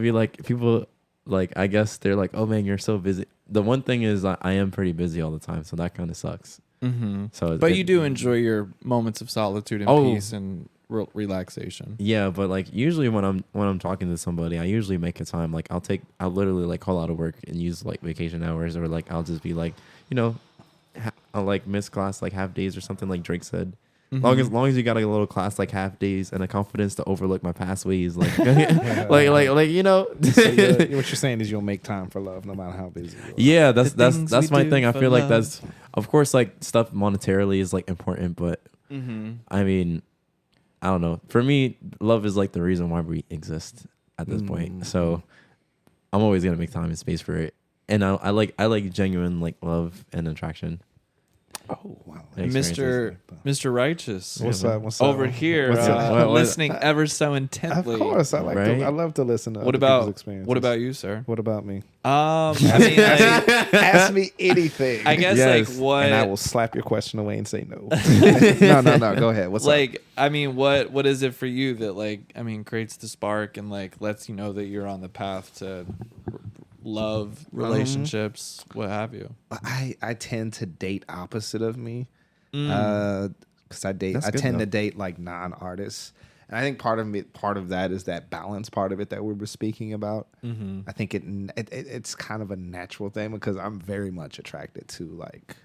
I guess they're like, oh man, you're so busy. The one thing is I am pretty busy all the time, so that kind of sucks. So, but you do enjoy your moments of solitude and peace and relaxation. Yeah, but like usually when I'm talking to somebody, I usually make a time. Like I'll literally like call out of work and use like vacation hours, or like I'll just be like, I'll like miss class like half days or something, like Drake said. Long as you got a little class like half days and the confidence to overlook my past ways, like So what you're saying is you'll make time for love no matter how busy you are. Yeah, that's my thing. I feel like love. that's, of course, like stuff monetarily is like important, but I mean, I don't know. For me, love is like the reason why we exist at this point. So I'm always gonna make time and space for it, and I like genuine like love and attraction. Oh wow, Mr. Righteous. What's up? What's up? Over here, What's up? listening ever so intently. Of course, I like. Right? I love to listen to What other people's about experiences. what about you, sir? What about me? I mean, like, Ask me anything. I guess Yes. like what and I will slap your question away and say no. No. Go ahead. What's up? like I mean what is it for you that like I mean creates the spark and like lets you know that you're on the path to love, relationships, what have you? I tend to date opposite of me, because I That's good, tend though. to date like non-artists, and I think part of that is that balance part of it that we were speaking about. I think it's kind of a natural thing because I'm very much attracted to like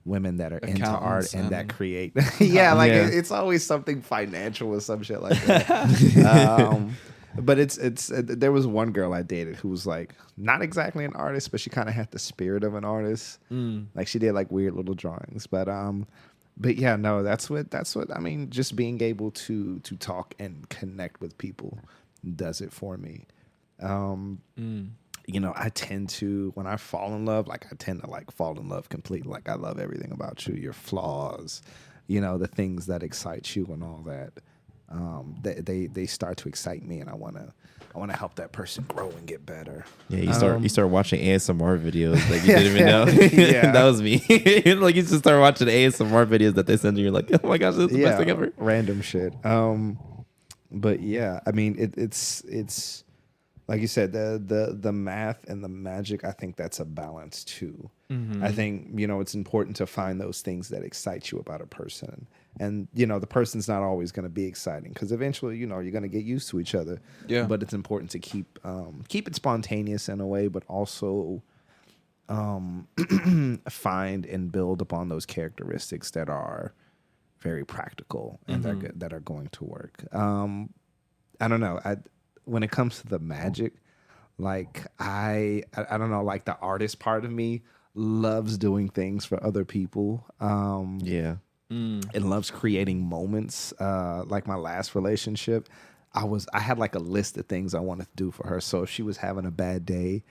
women that are into art Accountants and that and- create. Yeah, like Yeah. it's always something financial or some shit like that. But there was one girl I dated who was like not exactly an artist, but she kind of had the spirit of an artist. Like she did like weird little drawings, but yeah, no, that's what I mean. Just being able to talk and connect with people does it for me. I tend to, when I fall in love, like I tend to like fall in love completely. Like I love everything about you, your flaws, the things that excite you and all that. They start to excite me, and I wanna help that person grow and get better. Yeah, you start watching ASMR videos like you didn't even know. Yeah. That was me. Like you just start watching ASMR videos that they send you. You're like, oh my gosh, this is the best thing ever. Random shit. But yeah, I mean, it's like you said, the math and the magic. I think that's a balance too. I think it's important to find those things that excite you about a person. And the person's not always going to be exciting because eventually you're going to get used to each other. Yeah. But it's important to keep it spontaneous in a way, but also find and build upon those characteristics that are very practical and that are going to work. I don't know. When it comes to the magic, like I don't know, like the artist part of me loves doing things for other people. Yeah. And loves creating moments. Like my last relationship, I had like a list of things I wanted to do for her. So if she was having a bad day,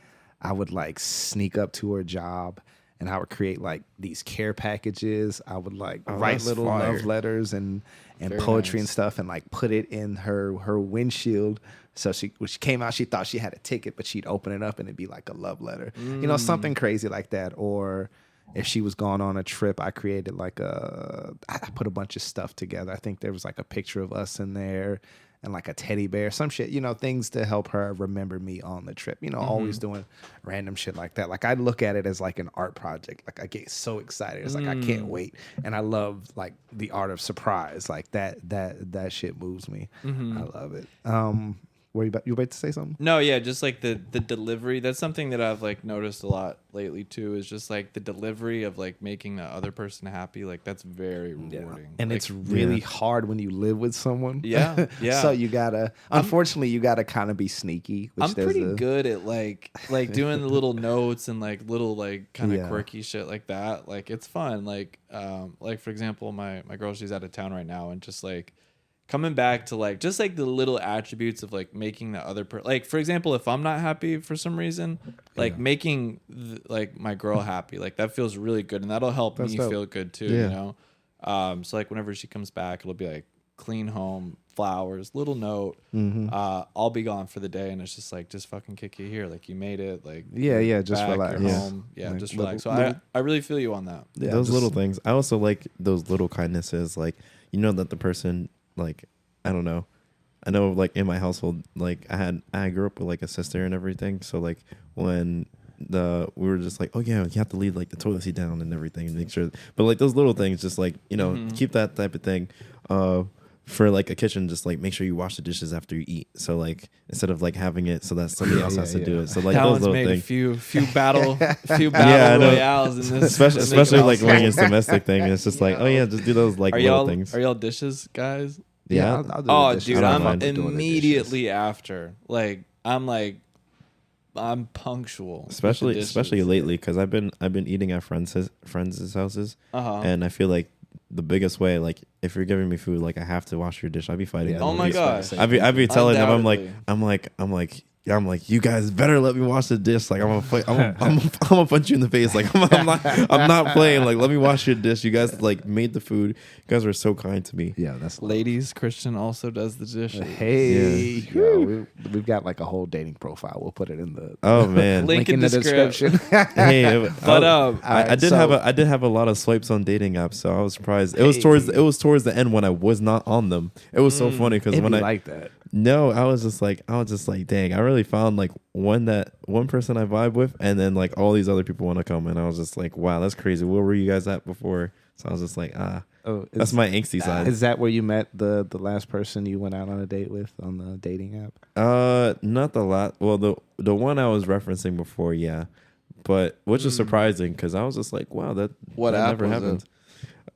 I would like sneak up to her job and I would create like these care packages. I would like write that's little fire. love letters and Very poetry nice. and stuff and like put it in her windshield. So when she came out, she thought she had a ticket, but she'd open it up and it'd be like a love letter. Something crazy like that. Or if she was gone on a trip, I created like I put a bunch of stuff together. I think there was like a picture of us in there and like a teddy bear, some shit, things to help her remember me on the trip. Always doing random shit like that. Like I look at it as like an art project. Like I get so excited. It's like I can't wait. And I love like the art of surprise. Like that shit moves me. I love it. you about to say something? No, yeah, just like the delivery. That's something that I've like noticed a lot lately too. Is just like the delivery of like making the other person happy. Like that's very rewarding. And like, it's really hard when you live with someone. Yeah, yeah. So you gotta, unfortunately, you gotta kind of be sneaky. Which I'm pretty good at like doing the little notes and like little like kind of Yeah. quirky shit like that. Like it's fun. Like for example, my girl, she's out of town right now, and just like coming back to like just like the little attributes of like making the other like for example, if I'm not happy for some reason, like making like my girl happy, like that feels really good, and that'll help me dope. feel good too. Yeah. You know, so like whenever she comes back, it'll be like clean home, flowers, little note. I'll be gone for the day, and it's just like just fucking kick you here, like you made it, like Yeah, just back, relax. you're Yeah. home. Yeah, Like just little- relax. So little- I really feel you on that. Yeah, those just- little things. I also like those little kindnesses. Like, you know, that the person, like, I don't know. I know, like, in my household, like, I grew up with, like, a sister and everything. So, like, when we were just like, oh, yeah, you have to leave, like, the toilet seat down and everything and make sure. But, like, those little things, just, like, you know, keep that type of thing. For, like, a kitchen, just, like, make sure you wash the dishes after you eat. So, like, instead of, like, having it so that somebody else has to do it. So, like, That those one's little made things. a few battle I know. royales in this. Especially in like this when house. it's domestic thing, it's just like, oh yeah, just do those like Are little y'all things. are y'all dishes guys? Yeah. I'll do the Oh, dishes. dude, I don't I'm mind doing the dishes. immediately after. Like I'm punctual. with the especially dishes. lately, because I've been eating at friends' houses, Uh-huh. and I feel like the biggest way, like, if you're giving me food, like, I have to wash your dish. I'd be fighting. Yeah, them. Oh my gosh. I'd be telling them, Undoubtedly. I'm like, you guys better let me wash the dish. Like, I'm gonna punch you in the face. Like, I'm not playing. Like, let me wash your dish. You guys like made the food. You guys were so kind to me. Yeah, that's Ladies, Christian also does the dishes. Hey, yo, we've got like a whole dating profile. We'll put it in the Oh man. Link in the description. Hey, But I did so- have a lot of swipes on dating apps, so I was surprised. It was towards the end when I was not on them. It was so funny because It'd when be I like that. no, I was just like, dang, I really found like one person I vibe with, and then like all these other people want to come, and I was just like, wow, that's crazy. Where were you guys at before? So I was just like, Oh, that's my angsty side. Is that where you met the last person you went out on a date with on the dating app? Not the last. Well, the one I was referencing before, yeah, but which is surprising because I was just like, wow, that What that app never was happened.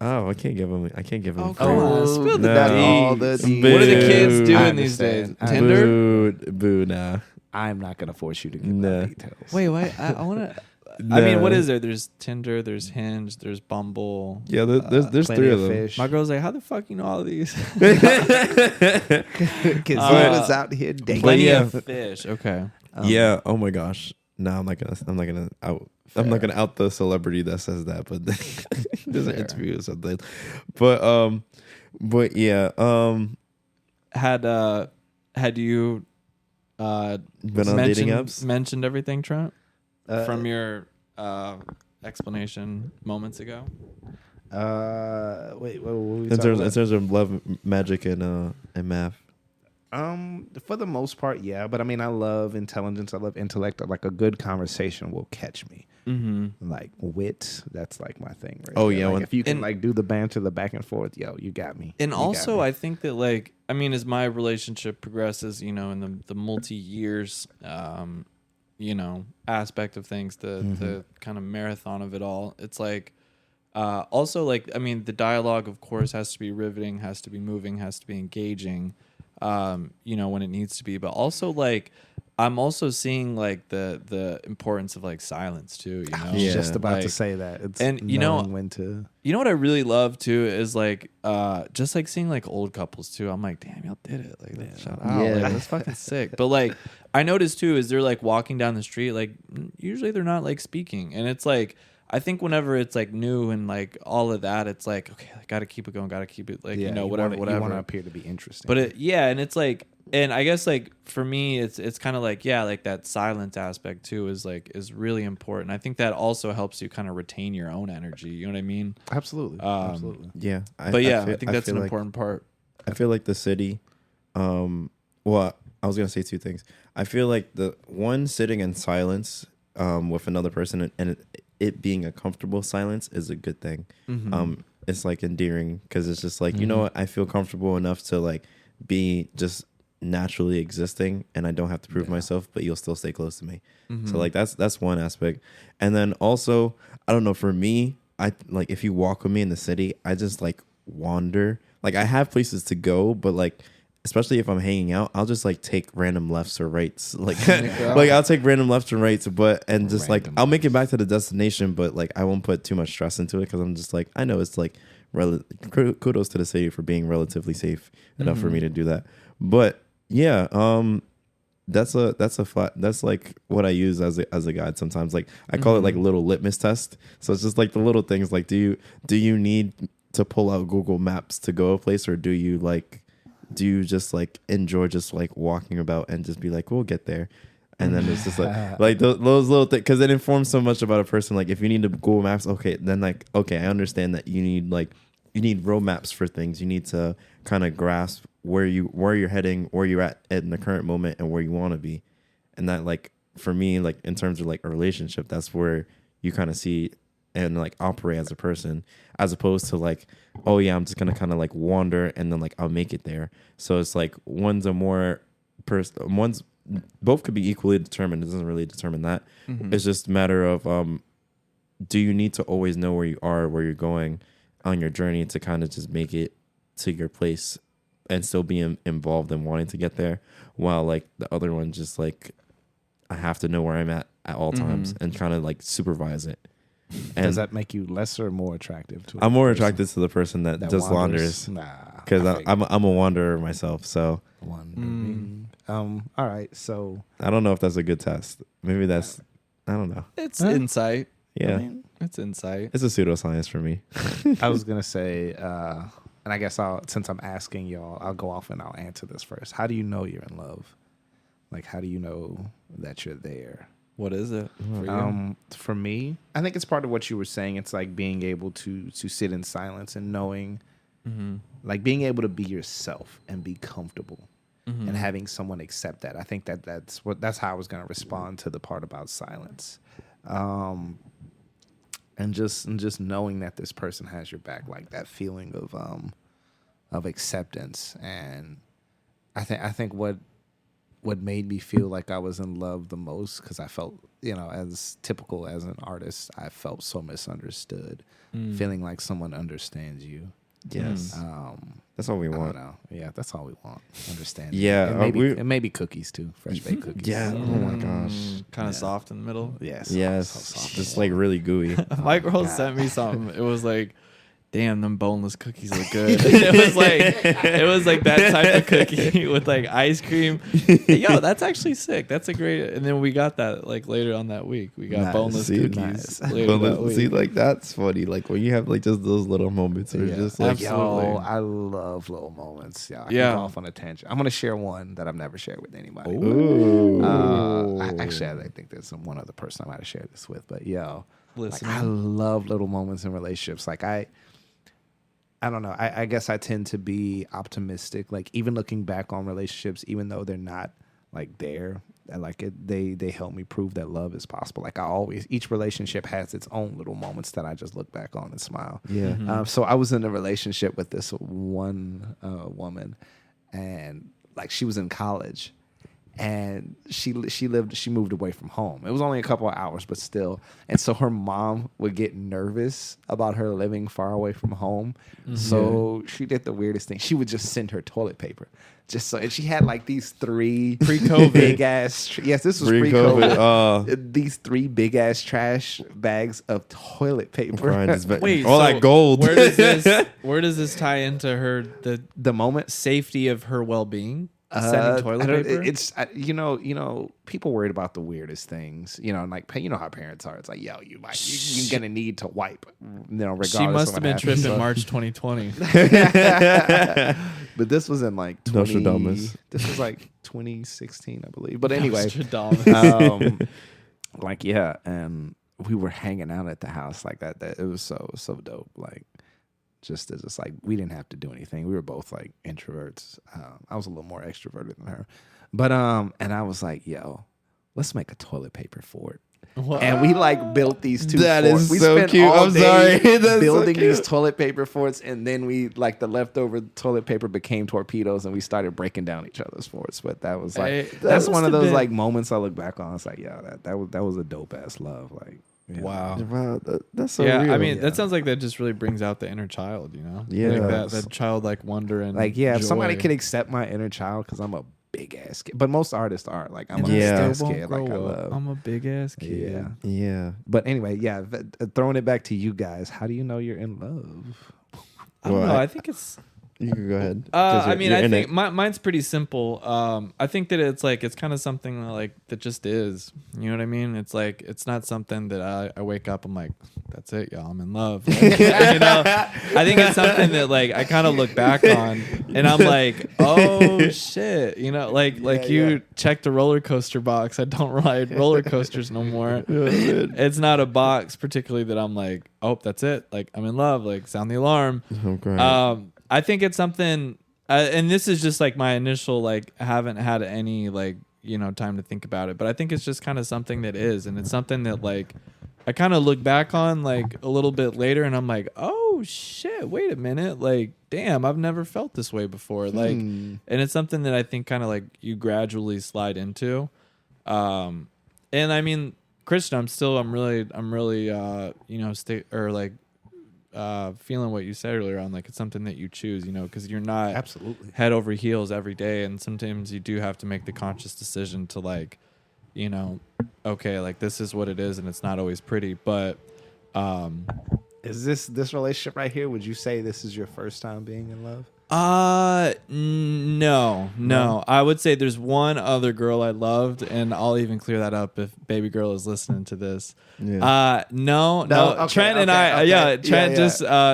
Oh, I can't give him. Oh, free. come on. Spill the That's tea. all the Boo. What are the kids Boo. doing I these days? understand. Tinder? Boo, nah. I'm not gonna force you to give Nah. my details. Wait, wait. I want to. I mean, Nah. what is there? There's Tinder, there's Hinge, there's Bumble. Yeah, there's Plenty three of of them. fish. My girl's like, how the fuck you know all of these? Because he was out here dating. Plenty yeah. of fish. Okay. Yeah. Oh my gosh. No, I'm not gonna out. I'm not gonna out the celebrity that says that, but there's an Fair. interview or something. But yeah. Had you Been on dating mentioned apps? mentioned everything, Trent, Uh, from your explanation moments ago? Wait, what were we In talking terms about? of love, magic, and math. For the most part, yeah. But I mean, I love intelligence. I love intellect. Like a good conversation will catch me. Mm-hmm. Like wit, that's like my thing. Right Oh, there. yeah, Like, when- if you can and- like do the banter, the back and forth, yo, you got me. And You got also, me. I think that, like, I mean, as my relationship progresses, you know, in the multi years, you know, aspect of things, the kind of marathon of it all, it's like, also, like, I mean, the dialogue, of course, has to be riveting, has to be moving, has to be engaging, you know, when it needs to be. But also, like, I'm also seeing, like, the importance of, like, silence, too, you know? I was just about to Like, say that. It's and, you know, knowing when to. you know what I really love too is like just like seeing like old couples too. I'm like, damn, y'all did it. Like, shout out. Yeah. Like, that's fucking sick. But like, I noticed too is they're like walking down the street. Like, usually they're not like speaking, and it's like I think whenever it's like new and like all of that, it's like okay, I gotta keep it going, gotta keep it like Yeah, you know you whatever. want to appear to be interesting. But it yeah, and it's like. And I guess like for me, it's kind of like yeah, like that silence aspect too is really important. I think that also helps you kind of retain your own energy. You know what I mean? absolutely, absolutely. Yeah. But yeah, I think that's an important part. I feel like the city. Well, I was gonna say two things. I feel like the one sitting in silence with another person and it being a comfortable silence is a good thing. It's like endearing because it's just like you know what, I feel comfortable enough to like be just naturally existing, and I don't have to prove myself, but you'll still stay close to me. So like that's one aspect. And then also, I don't know, for me, I like if you walk with me in the city, I just like wander. Like I have places to go, but like especially if I'm hanging out, I'll just like take random lefts or rights. Like like I'll take random lefts and rights, but and just like I'll make it back to the destination, but like I won't put too much stress into it because I'm just like I know it's like kudos to the city for being relatively safe enough for me to do that. But yeah, that's like what I use as a guide sometimes. Like I call it like a little litmus test. So it's just like the little things like do you need to pull out Google Maps to go a place, or do you just like enjoy just like walking about and just be like we'll get there, and then it's just like those little things, because it informs so much about a person. Like if you need to Google Maps, okay, then like okay, I understand that you need road maps for things. You need to kind of grasp where you're heading, where you're at in the current moment, and where you want to be. And that like for me, like in terms of like a relationship, that's where you kind of see and like operate as a person, as opposed to like, oh yeah, I'm just gonna kind of like wander and then like I'll make it there. So it's like one's both could be equally determined. It doesn't really determine that. It's just a matter of do you need to always know where you are, where you're going on your journey to kind of just make it to your place and still be involved in wanting to get there, while like the other one just like I have to know where I'm at all times and kind of like supervise it. And does that make you less or more attractive to? I'm more attracted to the person that just wanders. Nah, because I'm a wanderer myself. So wandering. All right, so I don't know if that's a good test. Maybe that's I don't know. It's insight. Yeah, I mean, It's insight. it's a pseudoscience for me. I was gonna say, and I guess since I'm asking y'all, I'll go off and I'll answer this first. How do you know you're in love? Like, how do you know that you're there? What is it for you? For me, I think it's part of what you were saying. It's like being able to sit in silence and knowing, like being able to be yourself and be comfortable, and having someone accept that. I think that's how I was going to respond to the part about silence, and just knowing that this person has your back, like that feeling of acceptance. And I think what made me feel like I was in love the most, because I felt, as typical as an artist, I felt so misunderstood, feeling like someone understands you. Yes, that's all we I want. don't know. Yeah, that's all we want. Understand. Yeah, and maybe cookies too, fresh baked cookies. Yeah. Oh my gosh. Kind of soft in the middle. Yes. Yes, So soft. just like really gooey. My girl sent me something. It was like, damn, them boneless cookies look good. it was like that type of cookie with like ice cream. Yo, that's actually sick. That's a great. And then we got that like later on that week. We got Nice. boneless See, cookies. nice. Later that week. See, like that's funny. Like when you have like just those little moments, or Yeah. just like Absolutely. Yo, I love little moments. Yeah, I can Yeah. go off on a tangent. I'm gonna share one that I've never shared with anybody. ooh. I think there's one other person I might have shared this with, but yo, like, Listening. I love little moments in relationships. Like I don't know. I guess I tend to be optimistic. Like even looking back on relationships, even though they're not like there, they help me prove that love is possible. Like each relationship has its own little moments that I just look back on and smile. Yeah. So I was in a relationship with this one woman, and like she was in college, and she moved away from home. It was only a couple of hours, but still. And so her mom would get nervous about her living far away from home. So she did the weirdest thing. She would just send her toilet paper. And she had like these 3 Pre-COVID. big ass. Yes, this was pre-COVID. These 3 big ass trash bags of toilet paper. Brian just Wait, all so that gold. Where does this tie into her The moment safety of her well-being? Sending toilet paper? It's people worried about the weirdest things. And like how parents are. It's like, yo, you're gonna need to wipe. Regardless. She must of have been what tripping happens. March 2020. But this was in like Nostradamus. This was like 2016, I believe. But anyway, Nostradamus. and we were hanging out at the house like that. It was so dope. Like just like we didn't have to do anything. We were both like introverts. I was a little more extroverted than her, but and I was like, yo, let's make a toilet paper fort. And we like built these two That forts. is We so spent cute. all I'm day sorry. That's so building these cute. toilet paper forts, and then we like the leftover toilet paper became torpedoes, and we started breaking down each other's forts. But that was like Hey, that's that one of must have those been- like moments I look back on. It's like, yeah, that was a dope ass love. Like, yeah. Wow. Wow, that's so Yeah, real. I mean, Yeah. that sounds like that just really brings out the inner child, you know? Yeah. Like that childlike wonder and Like, yeah, if somebody joy. could accept my inner child, because I'm a big ass kid. But most artists are like, I'm a And I big Yeah. ass still won't kid. Like, I grow up. love. I'm a big ass kid. Yeah. yeah. But anyway, yeah, throwing it back to you guys, how do you know you're in love? I don't Well, know. I- I think it's. You can go ahead. 'Cause I you're- mean, you're I in think it. mine's pretty simple. I think that it's kind of something that just is. You know what I mean? It's like it's not something that I wake up. I'm like, that's it, y'all. I'm in love. Like, you know, I think it's something that like I kind of look back on, and I'm like, oh shit. You know, like you checked the roller coaster box. I don't ride roller coasters no more. It's not a box particularly that I'm like, oh, that's it. Like I'm in love. Like sound the alarm. I'm crying. I think it's something, and this is just like my initial like I haven't had any like time to think about it, but I think it's just kind of something that is, and it's something that like I kind of look back on like a little bit later, and I'm like, oh shit, wait a minute, like damn, I've never felt this way before, like, and it's something that I think kind of like you gradually slide into, and I mean, Christian, I'm really feeling what you said earlier on, like it's something that you choose, because you're not Absolutely. head over heels every day, and sometimes you do have to make the conscious decision to like, okay, like this is what it is, and it's not always pretty, but Is this relationship right here? Would you say this is your first time being in love? No. I would say there's one other girl I loved, and I'll even clear that up if baby girl is listening to this. Yeah. No. Okay, Trent and okay, I, okay. yeah, Trent Yeah.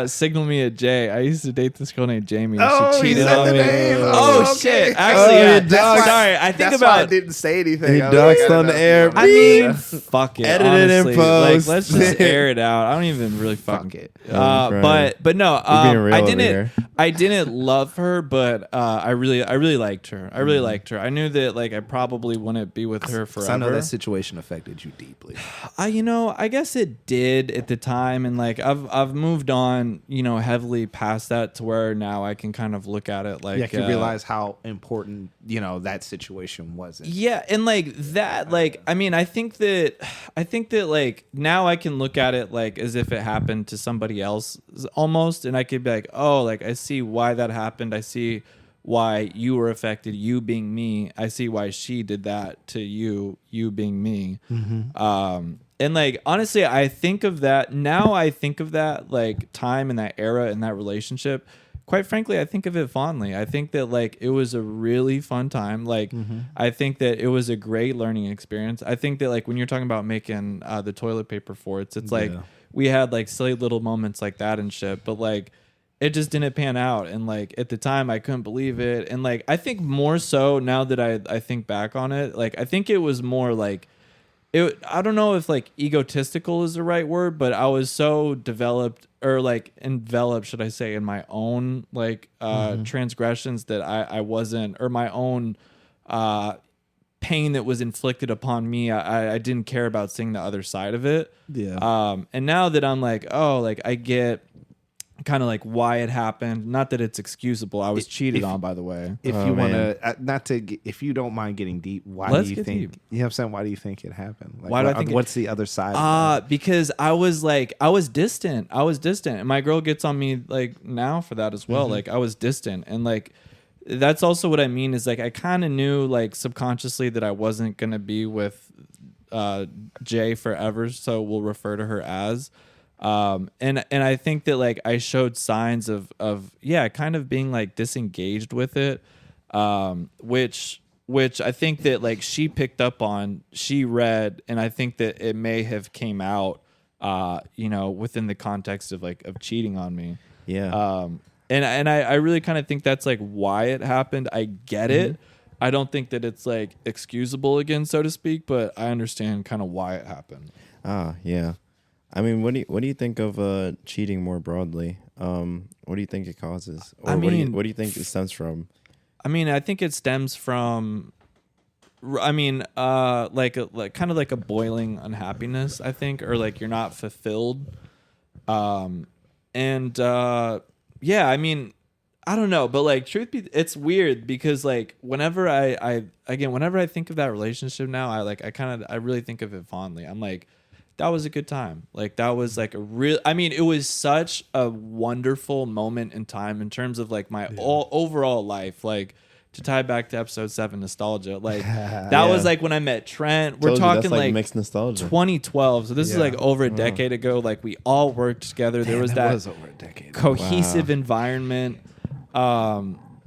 just signaled me a J. I used to date this girl named Jamie. And Oh, she he cheated said on the me. name. Oh, Oh, shit! okay. Actually, Oh, yeah. you doxed- Sorry, I think That's why I about. didn't say anything. He I was like, doxed I don't on know the if you air. want me I to do mean, that. fuck it. Edit it in honestly. post. Like, let's just air it out. I don't even really Fuck it. but no, being real I over didn't. here. I didn't love her, but I really liked her. I really liked her. I knew that like I probably wouldn't be with her 'Cause I know forever. that situation affected you deeply. I guess it did at the time, and like I've moved on, heavily past that to where now I can kind of look at it like Yeah, you realize how important that situation wasn't. Yeah, and like that, like I mean, I think that like now I can look at it like as if it happened to somebody else almost, and I could be like, oh, like I see why that happened. I see why you were affected, you being me. I see why she did that to you being me. And like honestly, I think of that now. I think of that like time and that era and that relationship. Quite frankly, I think of it fondly. I think that like it was a really fun time. Like I think that it was a great learning experience. I think that like when you're talking about making the toilet paper forts, it's like Yeah. we had like silly little moments like that and shit, but like it just didn't pan out. And like at the time I couldn't believe it. And like I think more so now that I think back on it, like I think it was more like I don't know if like egotistical is the right word, but I was so developed or like enveloped, should I say, in my own like transgressions that I wasn't, or my own pain that was inflicted upon me. I didn't care about seeing the other side of it. Yeah. And now that I'm like, oh, like I get kind of like why it happened. Not that it's excusable. I was cheated on, by the way. If Oh, you want man. to, if you don't mind getting deep, why Let's do you get think? deep. You know what I'm saying? Why do you think it happened? Like, Why do I think it- What's the other side? of Because I was distant. And my girl gets on me like now for that as well. Like I was distant, and like that's also what I mean is like I kind of knew like subconsciously that I wasn't gonna be with Jay forever, so we'll refer to her as. And I think that like I showed signs of kind of being like disengaged with it, which I think that like she picked up on, she read, and I think that it may have came out, within the context of like of cheating on me. Yeah. And I really kind of think that's like why it happened. I get it. I don't think that it's like excusable again, so to speak, but I understand kind of why it happened. Yeah. I mean, what do you think of cheating more broadly? What do you think it causes, or I mean, what do you think it stems from? I mean, I think it stems from I mean, like kind of like a boiling unhappiness, I think, or like you're not fulfilled. Yeah, I mean, I don't know, but like truth be, it's weird because like whenever whenever I think of that relationship now, I really think of it fondly. I'm like, that was a good time. Like that was like I mean, it was such a wonderful moment in time in terms of like my overall life. Like to tie back to episode 7, nostalgia. Like that was like when I met Trent. We're Told you, talking that's like mixed nostalgia. 2012. So this is like over a decade ago. Like we all worked together. There was that over a decade. cohesive environment.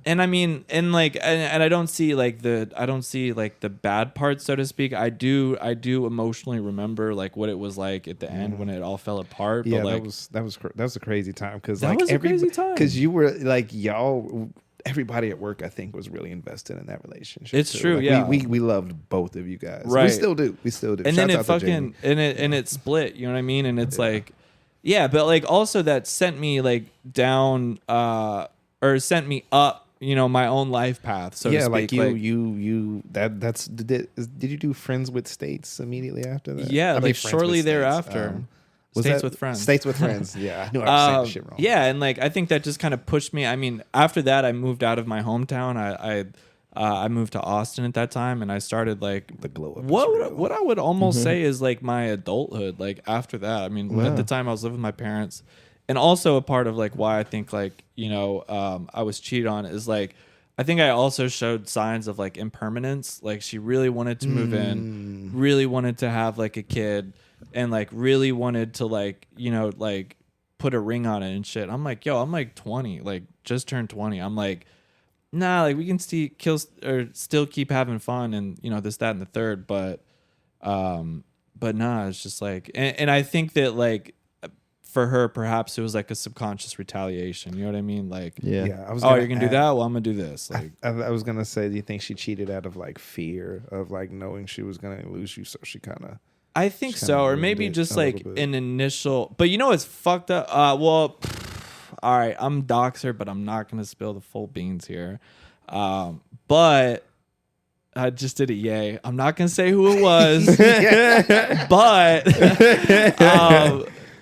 And I mean, and like, and I don't see like the bad parts, so to speak. I do emotionally remember like what it was like at the end when it all fell apart. Yeah, but like, that was a crazy time because That like was a crazy time. because you were like everybody at work I think was really invested in that relationship. It's too. true, Like, yeah. we loved both of you guys. Right. We still do. and Shouts then it out to Jamie. fucking and it split. You know what I mean? And it's like, yeah, but like also that sent me like down or sent me up. You know, my own life path. So to speak. like you that's did you do Friends with States immediately after that? Yeah, I mean, like Friends shortly with States. thereafter. Was States that- with Friends. States with Friends. Yeah, I knew I was saying the shit wrong. Yeah, and like I think that just kind of pushed me. I mean, after that, I moved out of my hometown. I moved to Austin at that time, and I started like The glow up. what I would almost say is like my adulthood. Like after that, I mean, at the time I was living with my parents, and also a part of like why I think like I was cheated on is like I think I also showed signs of like impermanence. Like she really wanted to move in, really wanted to have like a kid, and like really wanted to like like put a ring on it and shit. I'm like, yo, I'm like 20, like just turned 20. I'm like, nah, like we can still keep having fun and this, that, and the third, but nah, it's just like, and I think that like for her, perhaps it was like a subconscious retaliation. You know what I mean? Like, Yeah. I was oh, you're gonna do that? Well, I'm gonna do this. Like, I was gonna say, do you think she cheated out of like fear of like knowing she was gonna lose you? So she kind of. I think Kinda so, or ruined maybe it just a little like bit. an initial. But it's fucked up. Well, all right, I'm doxer, but I'm not gonna spill the full beans here. But I just did a yay. I'm not gonna say who it was,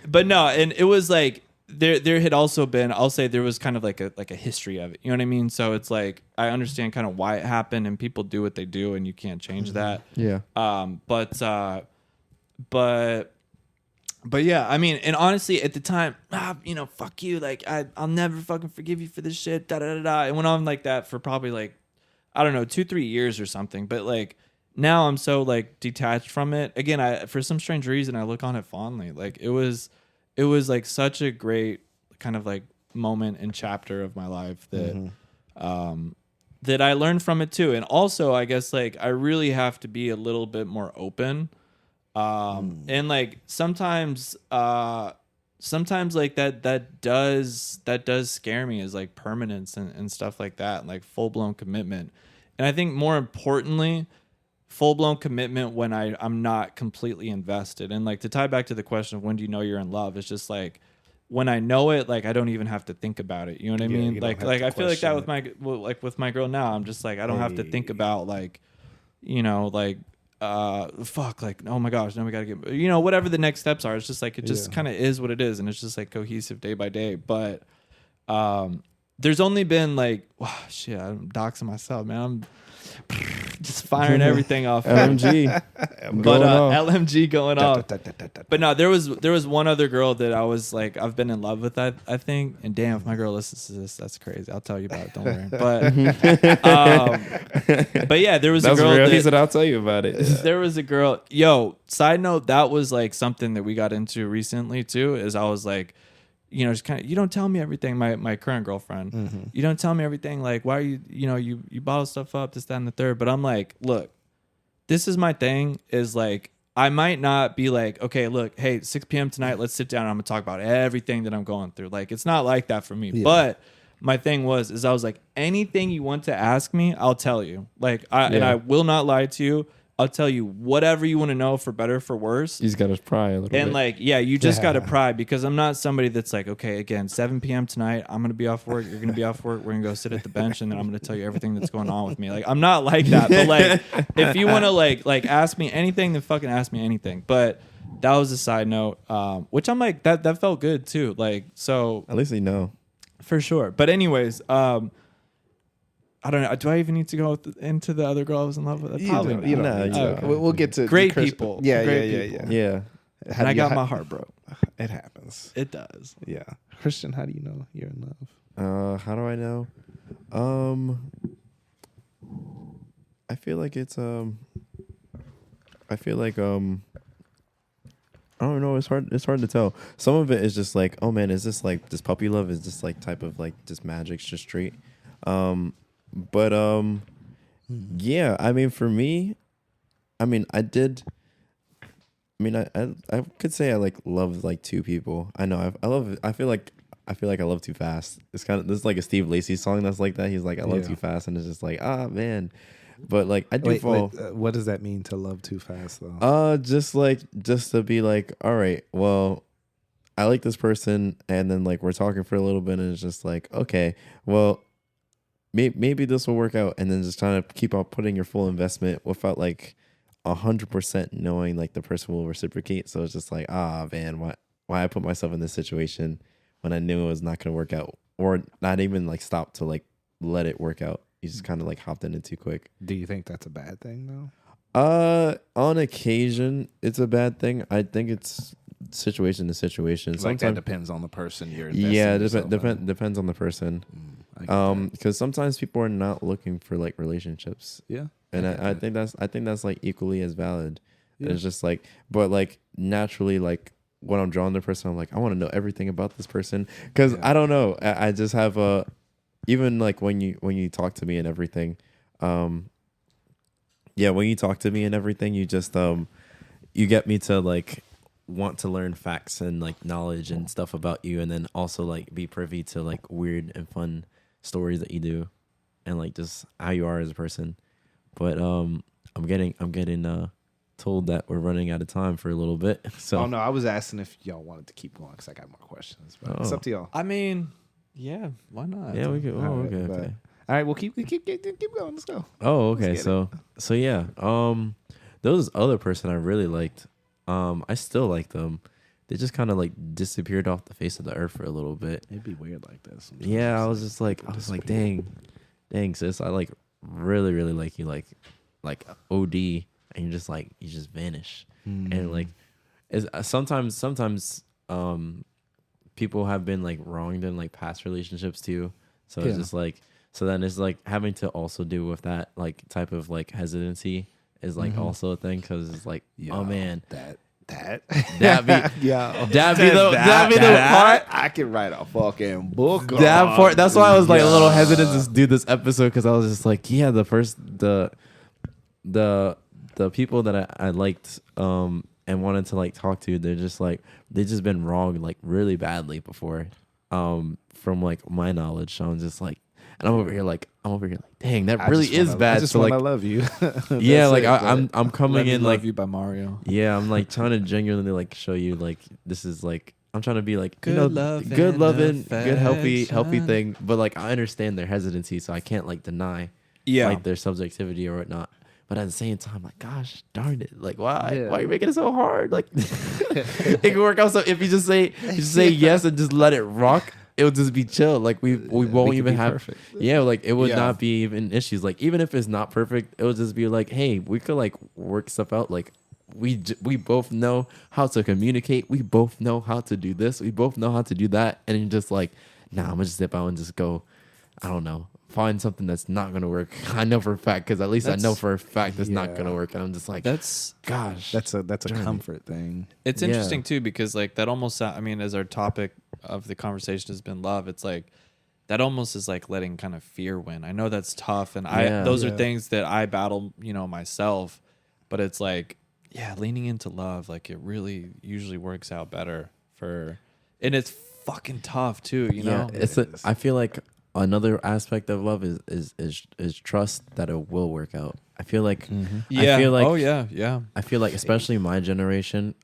but no, and it was like there had also been. I'll say there was kind of like a history of it. You know what I mean? So it's like I understand kind of why it happened, and people do what they do, and you can't change that. Yeah. But yeah, I mean, and honestly, at the time, fuck you. Like, I'll never fucking forgive you for this shit. Da da da da. It went on like that for probably like, I don't know, 2-3 years or something. But like now, I'm so like detached from it. Again, for some strange reason, I look on it fondly. Like it was like such a great kind of like moment and chapter of my life that that I learned from it too. And also, I guess like I really have to be a little bit more open. And like sometimes like that does scare me, is like permanence and stuff like that, and like full-blown commitment. And I think more importantly, full-blown commitment when I'm not completely invested. And like to tie back to the question of when do you know you're in love, it's just like when I know it, like I don't even have to think about it. You know what I mean? you don't Like have to I feel like that question with my girl now. I'm just like I don't have to think about like fuck, like, oh my gosh, now we gotta get, whatever the next steps are. It's just like, it just kind of is what it is. And it's just like cohesive day by day. But, there's only been like, wow, shit, I'm doxing myself, man. I'm just firing everything off. LMG. But, off. LMG going off. But no, there was one other girl that I was like, I've been in love with, I think. And damn, if my girl listens to this, that's crazy. I'll tell you about it. Don't worry. But yeah, there was That's a girl real. that, He said, I'll tell you about it. there was a girl. Yo, side note, that was like something that we got into recently too. Is I was like, just kind of, you don't tell me everything. My current girlfriend, you don't tell me everything. Like, why are you, you bottle stuff up, this, that, and the third. But I'm like, look, this is my thing. Is like, I might not be like, okay, look, hey, 6 p.m. tonight, let's sit down and I'm gonna talk about everything that I'm going through. Like, it's not like that for me. Yeah. But my thing is I was like, anything you want to ask me, I'll tell you. Like, and I will not lie to you. I'll tell you whatever you want to know, for better or for worse. You just gotta pry a little And bit. like, yeah, you just got to pry, because I'm not somebody that's like, okay, again, 7 p.m. tonight, I'm going to be off work. You're going to be off work. We're going to go sit at the bench, and then I'm going to tell you everything that's going on with me. Like, I'm not like that. But like, if you want to like ask me anything, then fucking ask me anything. But that was a side note, which I'm like, that felt good too. Like, so At least you know. for sure. But anyways, I don't know. Do I even need to go into the other girl I was in love with? Probably not. You don't Nah, need you to. don't. We'll get to Great Chris- people. Yeah, Great yeah, people. yeah, Yeah. yeah. And I got my heart broke. It happens. It does. Yeah, Christian, how do you know you're in love? How do I know? I feel like it's I feel like I don't know. It's hard to tell. Some of it is just like, oh man, is this like this puppy love? Is this like type of like just magic's just straight? But yeah. I mean, for me, I mean, I could say I like love like two people. I know I feel like I love too fast. It's kind of, this is like a Steve Lacy song that's like that. He's like, I love too fast, and it's just like, ah man. But like I do fall. What does that mean to love too fast though? Just to be like, all right, well, I like this person, and then like we're talking for a little bit, and it's just like, okay, well, maybe this will work out, and then just trying to keep on putting your full investment without like 100% knowing like the person will reciprocate. So it's just like, ah man, why I put myself in this situation when I knew it was not going to work out, or not even like stop to like let it work out. You just kind of like hopped in it too quick. Do you think that's a bad thing though? On occasion, it's a bad thing. I think it's situation to situation. Like Sometimes that depends on the person you're investing yeah, yourself in. depends on the person. I get that. Because sometimes people are not looking for like relationships, Yeah, and get I that. think that's like equally as valid. Yeah. It's just like, but like naturally, like when I'm drawing the person, I'm like, I want to know everything about this person, because Yeah. I don't know. I just have a, even like when you talk to me and everything, yeah, when you talk to me and everything, you just you get me to like want to learn facts and like knowledge and stuff about you, and then also like be privy to like weird and fun stories that you do, and like just how you are as a person. But I'm getting told that we're running out of time for a little bit. So Oh no, I was asking if y'all wanted to keep going because I got more questions, but it's Oh. up to y'all. I mean, yeah, why not? yeah, we could. Oh, All right, okay, but- okay. All right, well keep going. Let's go. Oh, okay. get So yeah. There was this other person I really liked. I still like them. They just kind of like disappeared off the face of the earth for a little bit. It'd be weird like this. sometimes. Yeah, I was just like, dang, sis, I like really, really like you, like OD, and you just vanish, and like, is sometimes people have been like wronged in like past relationships too, so it's Yeah. just like, so then it's like having to also deal with that like type of like hesitancy is like also a thing, because it's like, oh man, that That'd be- yeah, that'd be the part. I could write a fucking book. That on. part. That's why I was like a little Yeah. hesitant to do this episode, because I was just like, yeah, the people that I liked and wanted to like talk to, they're just like, they just been wronged like really badly before, from like my knowledge. So I'm just like, and I'm over here like, dang, that really is bad. I just So want to like, love you. yeah, That's like it, I'm Let coming Me in Love like, You by Mario. yeah, I'm like trying to genuinely like show you like this is like, I'm trying to be like, Good you know, love good and loving, good healthy affection. thing. But like I understand their hesitancy, so I can't like deny Yeah. like their subjectivity or whatnot. But at the same time, like, gosh darn it, like why Yeah. why are you making it so hard? Like it can work out. So if you just say yes and just let it rock, it would just be chill. Like we won't could even be have perfect. yeah, like it would Yeah. not be even issues. Like even if it's not perfect, it would just be like, hey, we could like work stuff out. Like we both know how to communicate. We both know how to do this. We both know how to do that. And you're just like, nah, I'm gonna just dip out and just go, I don't know, find something that's not gonna work. I know for a fact, because at least I know for a fact it's not yeah. gonna work. And I'm just like, That's gosh, That's a Darn it. comfort thing. it's Yeah. interesting too, because like that almost I mean, as our topic of the conversation has been love, it's like that almost is like letting kind of fear win. I know that's tough, and Yeah. those are Yeah. things that I battle, myself, but it's like, yeah, leaning into love, like it really usually works out better and it's fucking tough too, yeah, know? it's a, I feel like another aspect of love is trust that it will work out. I feel like Yeah. I feel like oh yeah, yeah. I feel like especially my generation,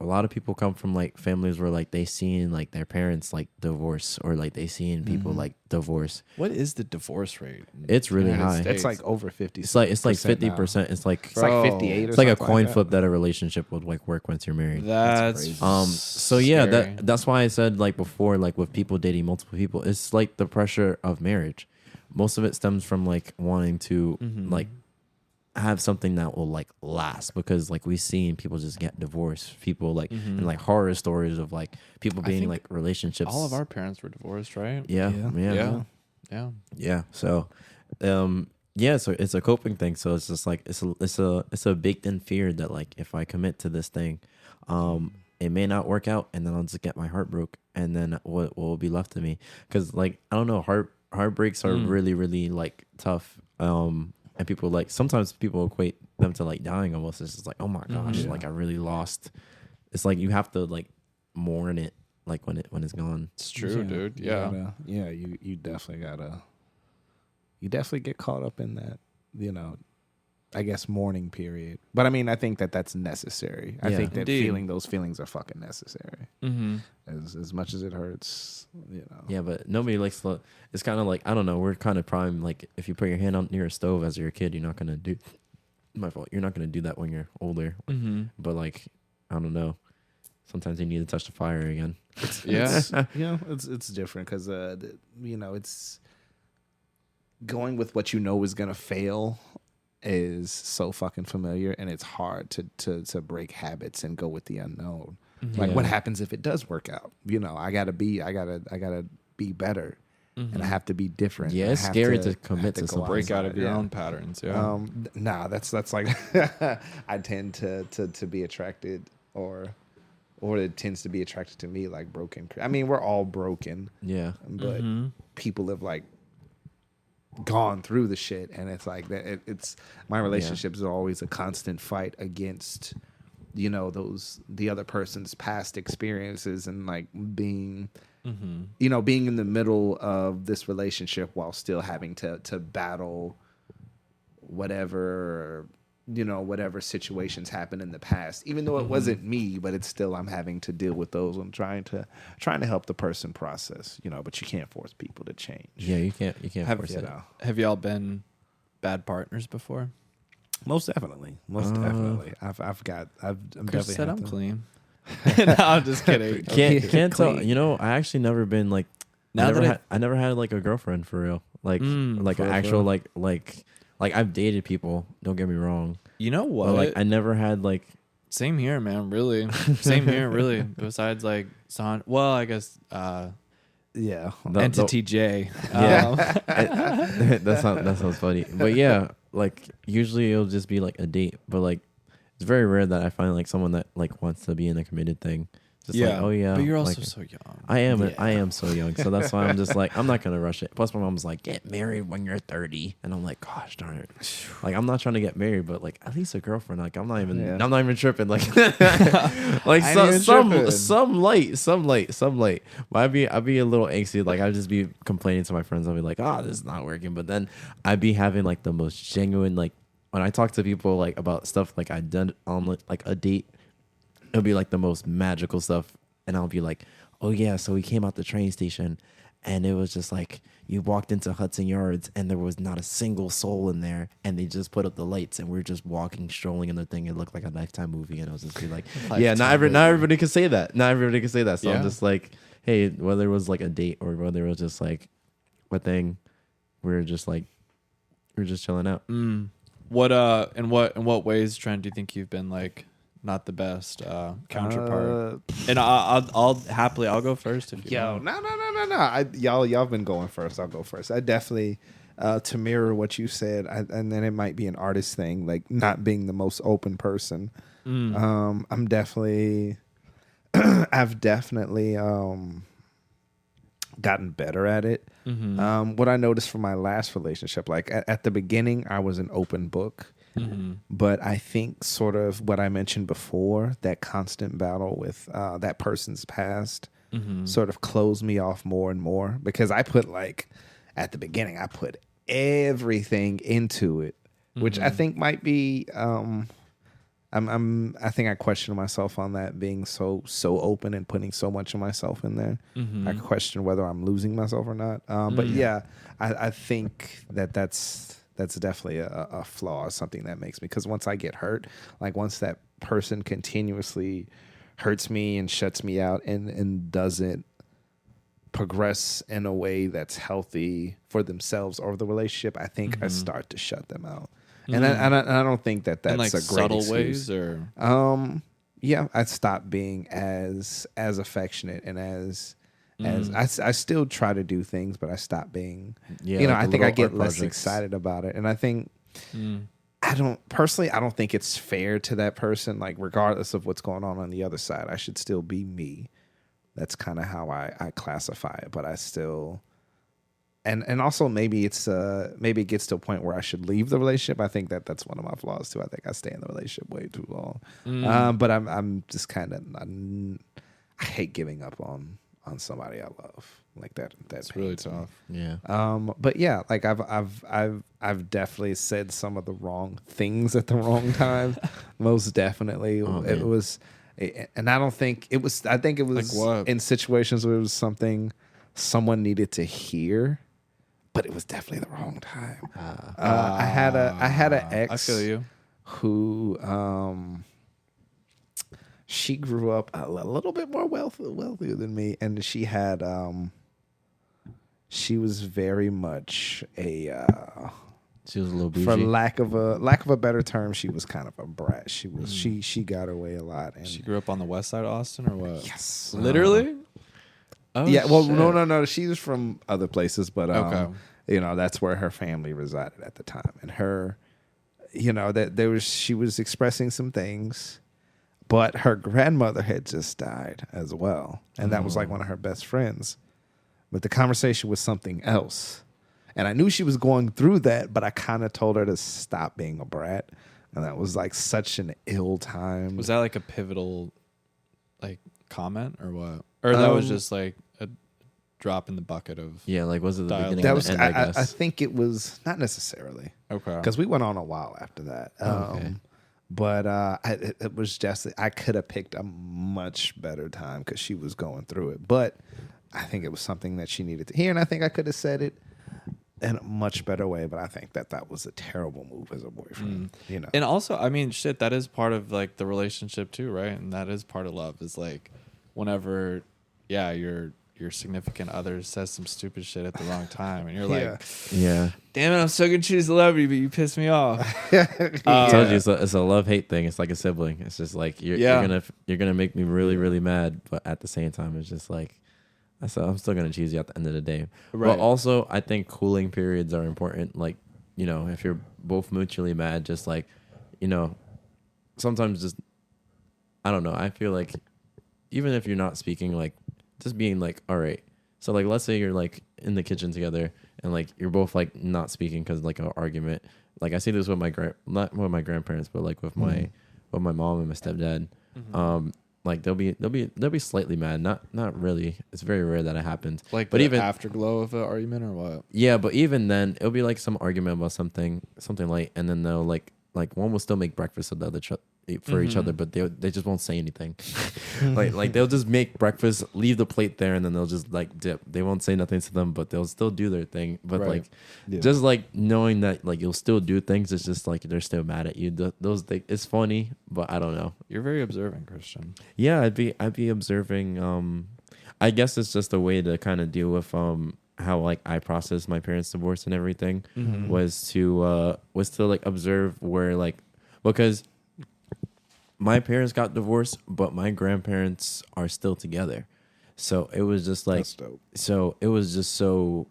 a lot of people come from like families where like they seen like their parents like divorce or like they seen people like divorce. What is the divorce rate? in It's really United high. States? It's like over 50. It's like 50%. It's like It's like Bro. 58 or it's like a something coin that. flip that a relationship would like work once you're married. That's crazy. So yeah, scary. that's why I said like before, like with people dating multiple people, it's like the pressure of marriage. Most of it stems from like wanting to like have something that will like last, because like we seen people just get divorced, people like and like horror stories of like people being think like relationships. all of our parents were divorced, right? yeah. Yeah. So yeah, so it's a coping thing. So it's just like it's a baked in fear that like if I commit to this thing, it may not work out, and then I'll just get my heart broke, and then what will be left of me? Because like I don't know, heartbreaks are really really like tough. And people like sometimes people equate them to like dying almost. It's just like, oh my gosh, like I really lost. It's like you have to like mourn it like when it's gone. It's true, dude. You Yeah. gotta- you definitely gotta. You definitely get caught up in that, I guess mourning period. But I mean, I think that that's necessary. I Yeah. think that Indeed. feeling those feelings are fucking necessary. Mm-hmm. As much as it hurts, Yeah, but nobody likes to. It's kind of like I don't know. We're kind of prime. Like if you put your hand on near a stove as you're a kid, you're not gonna do. My fault. You're not gonna do that when you're older. Mm-hmm. But like I don't know. Sometimes you need to touch the fire again. Yeah. it's different because it's going with what is gonna fail is so fucking familiar, and it's hard to break habits and go with the unknown. Like what happens if it does work out? I gotta be better, and I have to be different. Yeah, I it's have scary to commit have to go something. Break out outside, of your yeah. own patterns. Yeah. Nah, that's like I tend to be attracted or it tends to be attracted to me like broken. I mean, we're all broken, Yeah. but people have like gone through the shit, and it's like that. It's my relationships are always a constant fight against the other person's past experiences, and like being being in the middle of this relationship while still having to battle whatever situations happened in the past, even though it wasn't me, but it's still I'm having to deal with those. I'm trying to help the person process, but you can't force people to change. Yeah, you can't force it. Have y'all been bad partners before? Most definitely. I'm Chris definitely said have I'm to- clean. No, I'm just kidding. Can't tell. Clean. I actually never been like. Now that I never had like a girlfriend for real. Like like for an real, actual for like I've dated people. Don't get me wrong. You know what? But like I never had like. Same here, man. Really. Same here, really. Besides, like, well, I guess Yeah. Entity J. Yeah. That sounds funny. But yeah, like usually it'll just be like a date. But like it's very rare that I find like someone that like wants to be in a committed thing. Just yeah. like, oh yeah. But you're also like, so young. I am. Yeah. I am so young, so that's why I'm just like I'm not gonna rush it. Plus, my mom's like, "Get married when you're 30," and I'm like, "Gosh darn it!" Like, I'm not trying to get married, but like at least a girlfriend. Like, I'm not even tripping. Like, like I ain't even some light. But I'd be a little angsty. Like, I'd just be complaining to my friends. I'll be like, "Oh, this is not working," but then I'd be having like the most genuine like when I talk to people like about stuff like I done on like a date. It'll be like the most magical stuff. And I'll be like, oh, yeah, so we came out the train station and it was just like you walked into Hudson Yards and there was not a single soul in there. And they just put up the lights and we were just walking, strolling in the thing. It looked like a Lifetime movie. And I was just be like, yeah, not everybody can say that. Not everybody can say that. So I'm just like, hey, whether it was like a date or whether it was just like a thing, we're just chilling out. What in what ways, Trent, do you think you've been like not the best counterpart? And I'll happily go first if you want. No. Y'all have been going first. I'll go first. I definitely to mirror what you said, and then it might be an artist thing, like not being the most open person. I'm definitely, I've definitely gotten better at it. What I noticed from my last relationship, like at the beginning, I was an open book. But I think sort of what I mentioned before, that constant battle with that person's past, sort of close me off more and more, because I put, like, at the beginning, I put everything into it, which I think might be I think I question myself on that, being so open and putting so much of myself in there. I question whether I'm losing myself or not. But yeah, I think that's definitely a flaw, something that makes me, because once I get hurt, like once that person continuously hurts me and shuts me out and doesn't progress in a way that's healthy for themselves or the relationship, I think I start to shut them out. And I don't think that that's in like a great subtle excuse. ways, or Yeah, I stopped being as affectionate and as I still try to do things, but I stopped being. Yeah, You know, like I the think I little get art less projects. excited about it, and I think I don't think it's fair to that person. Like, regardless of what's going on the other side, I should still be me. That's kind of how I classify it, but I still. And also maybe it gets to a point where I should leave the relationship. I think that's one of my flaws too. I think I stay in the relationship way too long. But I'm just kind of, I hate giving up on somebody I love like that. it's really tough. Yeah. But yeah, like I've definitely said some of the wrong things at the wrong time. Most definitely, Oh, it man. was, and I don't think it was. I think it was Like what? in situations where it was something someone needed to hear. But it was definitely the wrong time. I had an ex. I feel you. Who she grew up a little bit more wealthier than me, and she had she was very much a She was a little bougie. for lack of a better term, she was kind of a brat. She was she got her way a lot, and She grew up on the west side of Austin, or what? yes, Literally. Oh, yeah. Well, shit. no. She was from other places, but Okay. you know, that's where her family resided at the time, and her, you know, that she was expressing some things, but her grandmother had just died as well, and that was like one of her best friends. But the conversation was something else, and I knew she was going through that, but I kind of told her to stop being a brat, and that was like such an ill time. Was that like a pivotal, like, comment or what? Or that was just like a drop in the bucket of. Yeah, like was it the Dialogue. beginning that and was the end, I guess? I think it was not necessarily. Okay. Because we went on a while after that. Okay. But it was just, I could have picked a much better time because she was going through it. But I think it was something that she needed to hear, and I think I could have said it in a much better way. But I think that was a terrible move as a boyfriend. You know, And also, I mean, shit, that is part of like the relationship too, right? And that is part of love, is like whenever, yeah, your significant other says some stupid shit at the wrong time, and you're Yeah. like, Yeah. damn it, I'm so gonna choose celebrity, but you piss me off. I told you it's a love-hate thing. It's like a sibling. It's just like you're gonna make me really, really mad, but at the same time, it's just like I'm still gonna choose you at the end of the day. Right. But also, I think cooling periods are important. Like, you know, if you're both mutually mad, just like, you know, sometimes just, I don't know. I feel like even if you're not speaking, like just being like, all right. So like, let's say you're like in the kitchen together and like you're both like not speaking because like an argument. Like I see this with not with my grandparents, but like with my mom and my stepdad. Like they'll be slightly mad. Not really. It's very rare that it happens. Like, but the even afterglow of an argument, or what? yeah, but even then it'll be like some argument about something light, and then they'll like one will still make breakfast for the other for each other, but they just won't say anything. like they'll just make breakfast, leave the plate there, and then they'll just like dip. They won't say nothing to them, but they'll still do their thing. But Right. like just like knowing that like you'll still do things, it's just like they're still mad at you. Those things, it's funny, but I don't know. You're very observant, Christian. Yeah, I'd be observing. I guess it's just a way to kind of deal with how like I processed my parents' divorce and everything was to like observe where like, because my parents got divorced, but my grandparents are still together. So it was just like, That's dope. so it was just so,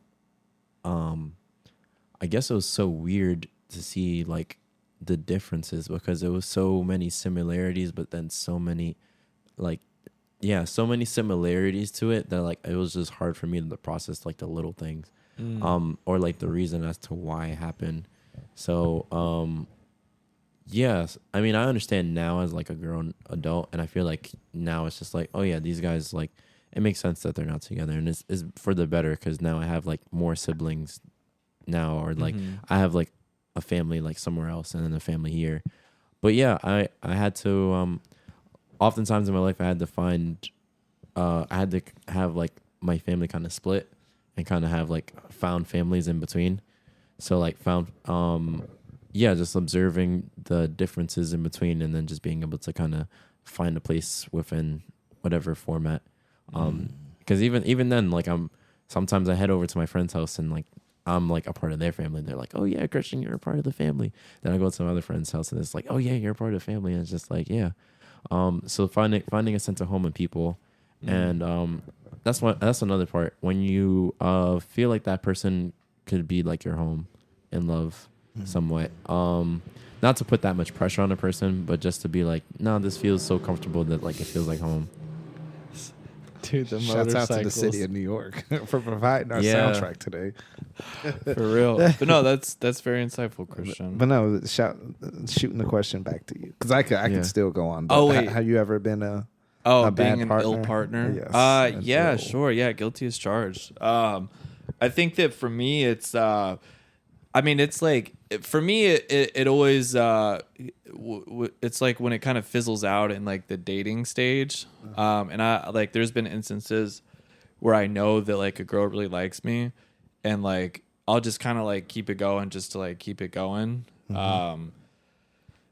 I guess it was so weird to see like the differences, because there was so many similarities, but then so many like, yeah, so many similarities to it that like it was just hard for me to process like the little things, or like the reason as to why it happened. So, yes, I mean I understand now as like a grown adult, and I feel like now it's just like, oh yeah, these guys like it makes sense that they're not together, and it's for the better because now I have like more siblings now, or like I have like a family like somewhere else and then a family here. But yeah, I had to oftentimes in my life I had to have like my family kind of split and kind of have like found families in between. So like just observing the differences in between and then just being able to kind of find a place within whatever format. Because even then, like sometimes I head over to my friend's house and like I'm like a part of their family. They're like, oh yeah, Christian, you're a part of the family. Then I go to my other friend's house and it's like, oh yeah, you're a part of the family. And it's just like, yeah. So finding a sense of home in people, and that's another part when you feel like that person could be like your home in love somewhat. Not to put that much pressure on a person, but just to be like, no, this feels so comfortable that like it feels like home. Dude, the Shouts out to the motorcycles. city of New York for providing our Yeah. soundtrack today. For real. But no, that's very insightful, Christian. But no, shooting the question back to you because I Yeah. could still go on. But Oh, wait. have you ever been a Oh, bad being an partner? ill partner. Yes, an Yeah, ill- sure. Yeah, guilty as charged. I think that for me, it's. I mean, it's like for me, it always. It's like when it kind of fizzles out in like the dating stage, and I like. There's been instances where I know that like a girl really likes me, and like I'll just kind of like keep it going just to like keep it going.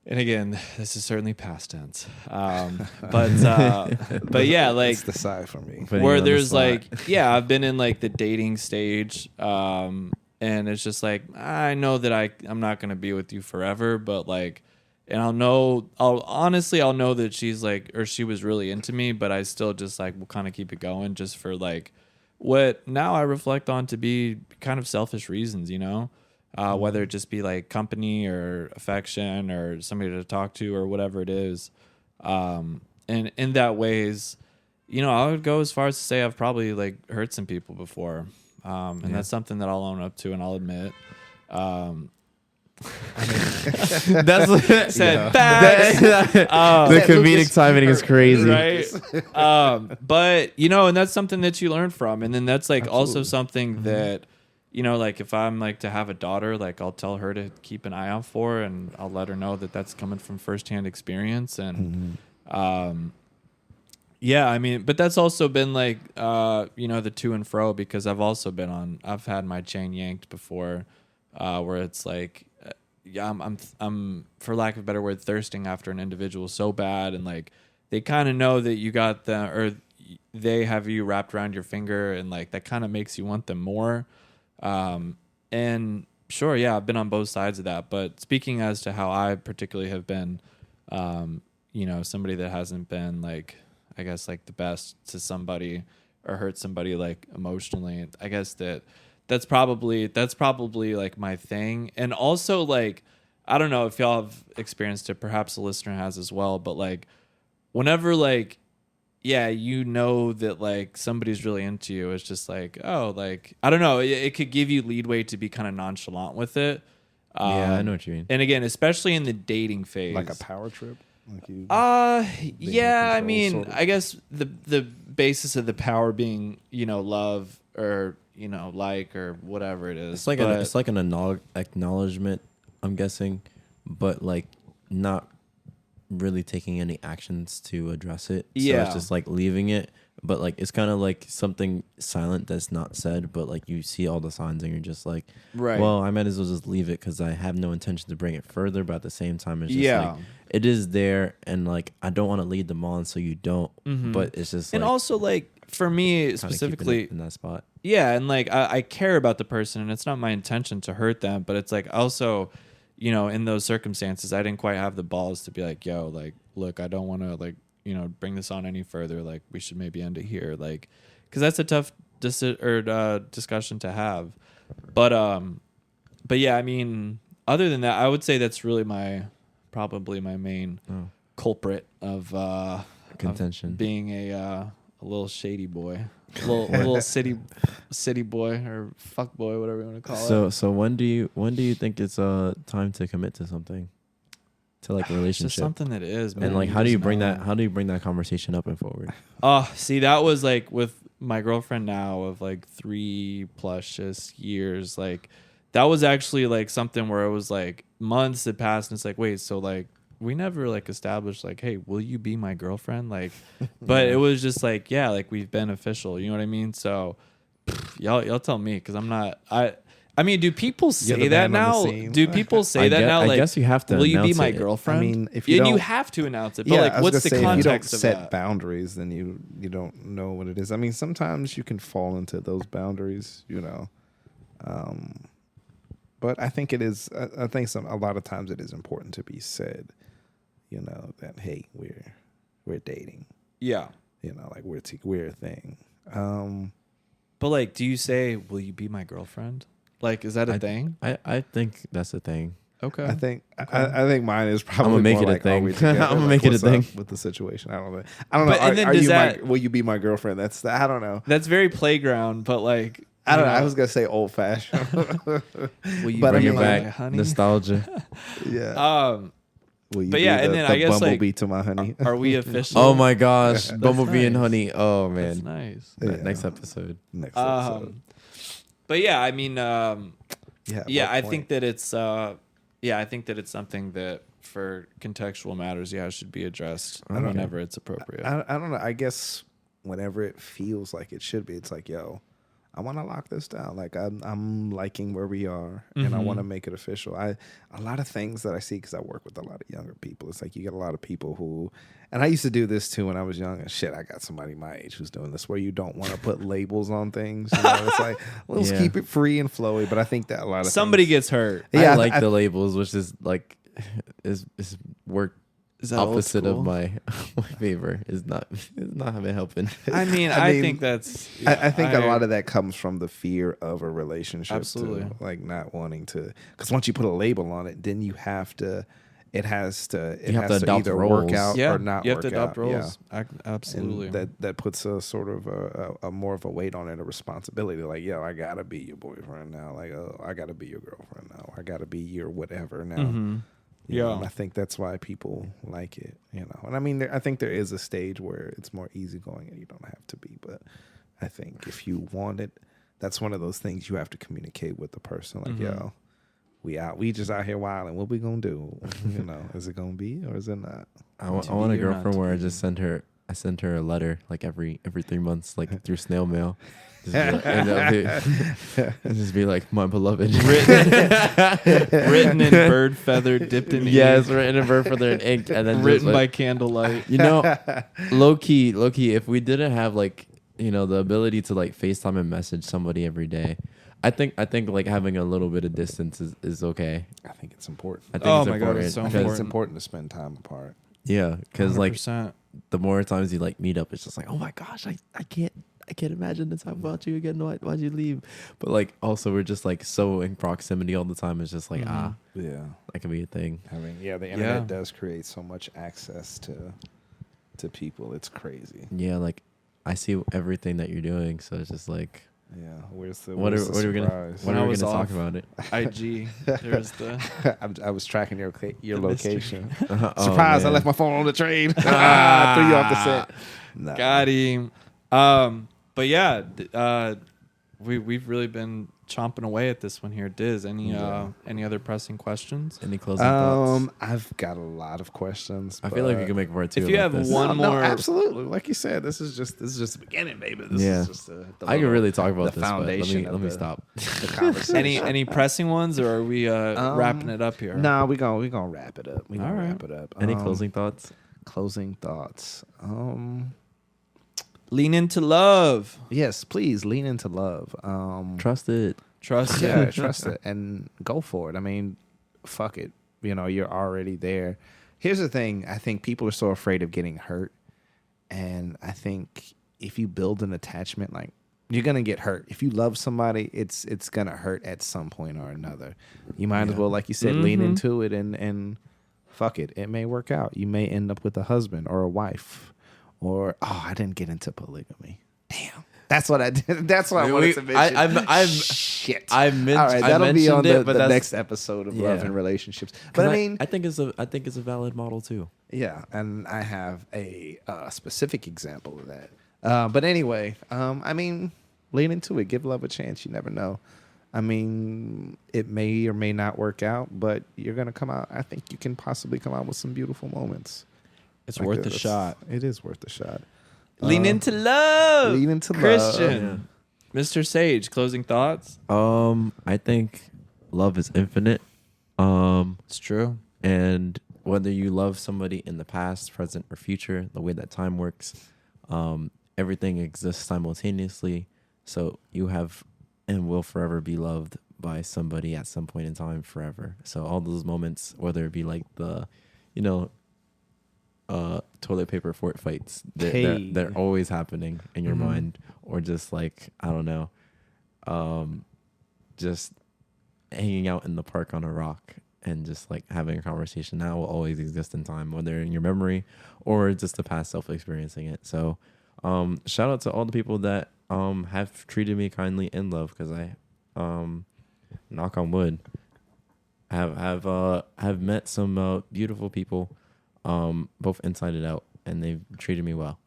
And again, this is certainly past tense. But yeah, like It's the side for me. Putting you where on the there's spot. like, yeah, I've been in like the dating stage. And it's just like, I know that I'm not going to be with you forever, but like, and I'll know that she's like, or she was really into me, but I still just like will kind of keep it going just for like what now I reflect on to be kind of selfish reasons, you know? Whether it just be like company or affection or somebody to talk to or whatever it is. And in that ways, you know, I would go as far as to say I've probably like hurt some people before. And that's something that I'll own up to and I'll admit. That's what Said facts. the comedic timing is crazy. Right. But you know, and that's something that you learn from. And then that's like also something that, you know, like if I'm like to have a daughter, like I'll tell her to keep an eye out for, and I'll let her know that that's coming from firsthand experience. And, yeah, I mean, but that's also been like, you know, the to and fro, because I've had my chain yanked before, where it's like, yeah, I'm for lack of a better word, thirsting after an individual so bad. And like, they kind of know that you got them, or they have you wrapped around your finger, and like, that kind of makes you want them more. And sure, yeah, I've been on both sides of that, but speaking as to how I particularly have been, you know, somebody that hasn't been like, I guess like the best to somebody or hurt somebody like emotionally, I guess that's probably like my thing. And also like, I don't know if y'all have experienced it, perhaps the listener has as well, but like whenever like, yeah, you know that like somebody's really into you, it's just like, oh, like, I don't know, it could give you leadway to be kind of nonchalant with it. Yeah, I know what you mean. And again, especially in the dating phase, Like a power trip. Like you, yeah, I control, mean, sort of. I guess the basis of the power being, you know, love or, you know, like or whatever it is. It's like But- it's like an acknowledgement, I'm guessing, but like not really taking any actions to address it. So Yeah. it's just like leaving it, but like it's kind of like something silent that's not said, but like you see all the signs and you're just like, Right. well, I might as well just leave it because I have no intention to bring it further, but at the same time it's just Yeah. like it is there, and like I don't want to lead them on so you don't, but it's just and like also like for me kinda keeping specifically, it in that spot. yeah, and like I care about the person, and it's not my intention to hurt them, but it's like also, you know, in those circumstances, I didn't quite have the balls to be like, yo, like, look, I don't want to like, you know, bring this on any further. Like, we should maybe end it here, like, because that's a tough discussion to have. But yeah, I mean, other than that, I would say that's really probably my main Oh. culprit of Contention. of being a little shady boy, a little city boy or fuck boy, whatever you want to call it. So when do you think it's time to commit to something? to like a It's just relationship? something that is, man. And like, You how do you just bring know. that? How do you bring that conversation up and forward? Oh, see, that was like with my girlfriend now of like 3+ just years. Like that was actually like something where it was like months had passed and it's like, wait, so like we never like established like, hey, will you be my girlfriend? Like, but it was just like, yeah, like we've been official. You know what I mean? So y'all tell me because I'm not. I mean, do people say the that man on now? the scene. Do people say that now? I Like, guess you have to. will you be announce my it. girlfriend? I mean, if you and you don't- have to announce it, but Yeah, like, I was what's gonna the say, if you don't context of set that? boundaries, then you don't know what it is. I mean, sometimes you can fall into those boundaries, but I think it is. I think a lot of times it is important to be said, that hey, we're dating, Yeah. like we're a thing. But like, do you say, "Will you be my girlfriend"? Like, is that a thing? I think that's a thing. Okay. I think I think mine is probably I'ma make more it a like, are thing. we together? I'ma Like, make it a what's up thing. with the situation. I don't know. I don't know. But- and then are does you that- will you be my girlfriend? I don't know. That's very playground, but like, I don't you know. I was gonna say old fashioned. Will you but I Bring mean, it my back, honey? nostalgia. yeah. Will you but be yeah, the, and then the I guess, like, bumblebee to my honey? Are we official? Oh my gosh, Bumblebee and nice. Honey. Oh That's man, nice. Yeah. Next episode. Next episode. But yeah, I mean, Yeah. yeah, what I point? think that it's, I think that it's something that for contextual matters, should be addressed whenever it's appropriate. I don't know. I guess whenever it feels like it should be, it's like, yo, I want to lock this down. Like I'm liking where we are, and I want to make it official. A lot of things that I see, because I work with a lot of younger people. It's like you get a lot of people who, and I used to do this too when I was young. And shit, I got somebody my age who's doing this, where you don't want to put labels on things. It's like, let's Yeah. keep it free and flowy. But I think that a lot of Somebody things, gets hurt. Yeah, I like the labels, which is like is work Is that old opposite of school? my favor. Is not been helping. I mean, I I mean, think that's. I think a lot of that comes from the fear of a relationship. Absolutely. Too. Like not wanting to, because once you put a label on it, then you have to. It has to. It You have has to to adopt either roles. work out Yeah, or not. you have work to adopt out. roles. Yeah. Absolutely. And that puts a sort of a more of a weight on it, a responsibility. Like, yo, I gotta be your boyfriend now. Like, oh, I gotta be your girlfriend now. I gotta be your whatever now. Mhm. You know, Yeah. and I think that's why people like it. And I mean, I think there is a stage where it's more easygoing, and you don't have to be. But I think if you want it, that's one of those things you have to communicate with the person. Like, yo, we just out here wilding. What we gonna do? Is it gonna be or is it not? I want To a be or not girlfriend to where I be. just send her. I send her a letter like every 3 months, like through snail mail. Just be like, and just be like, my beloved. Written in bird feather, dipped in Yes, ink, written in bird feather and ink, and then written just, by like, candlelight. you know, low key. If we didn't have like the ability to like FaceTime and message somebody every day, I think like having a little bit of distance is okay. I think it's important. I think Oh it's my God, important. it's so I think important. it's important to spend time apart. Yeah, because like 100%. the more times you like meet up, it's just like, oh my gosh, I can't imagine to talk about you again. Why'd you leave? But like also we're just like so in proximity all the time. It's just like Yeah. that can be a thing. The internet does create so much access to people. It's crazy. Yeah, like I see everything that you're doing, so it's just like Yeah. What what are we gonna surprise? When when I are we was gonna talk off- about it? IG. There's the. I was tracking your The mystery. location. Oh, Surprise! I man. left my phone on the train. Threw you off the set. Nah. Got him. But yeah, we've really been chomping away at this one here. Diz, any other pressing questions? Any closing thoughts? I've got a lot of questions. I feel like we but- can make part two. If you about have this. one No, more- absolutely. Like you said, this is just the beginning, baby. This Yeah. is just the I can really talk about the this, foundation but of let me the- stop. the conversation. Any pressing ones, or are we wrapping it up here? Nah, we gonna wrap it up. We gonna All right. wrap it up. Any closing thoughts? Closing thoughts. Lean into love. Yes, please lean into love. Trust it. Trust Yeah, it. trust it and go for it. I mean, fuck it. You're already there. Here's the thing. I think people are so afraid of getting hurt. And I think if you build an attachment, like you're going to get hurt. If you love somebody, it's going to hurt at some point or another. You might as well, like you said, lean into it and fuck it. It may work out. You may end up with a husband or a wife or, I didn't get into polygamy. Damn. That's what I did. That's what I wanted to mention. Shit. I All right, I that'll be on mentioned it, but the that's- next episode of Love Yeah. and Relationships. But I mean, I think it's a valid model too. yeah, and I have a specific example of that. But anyway, I mean, lean into it. Give love a chance. You never know. I mean, it may or may not work out, but you're gonna come out. I think you can possibly come out with some beautiful moments. It's Like worth a this. shot. It is worth a shot. Lean into love. Lean into love. Christian. Mr. Sage, closing thoughts? I think love is infinite. It's true. And whether you love somebody in the past, present, or future, the way that time works, everything exists simultaneously. So you have and will forever be loved by somebody at some point in time forever. So all those moments, whether it be like the, toilet paper fort fights, they're always happening in your mind, or just like, I don't know, just hanging out in the park on a rock and just like having a conversation, that will always exist in time, whether in your memory or just the past self experiencing it. So shout out to all the people that have treated me kindly in love, because I knock on wood, have met some beautiful people, both inside and out, and they've treated me well.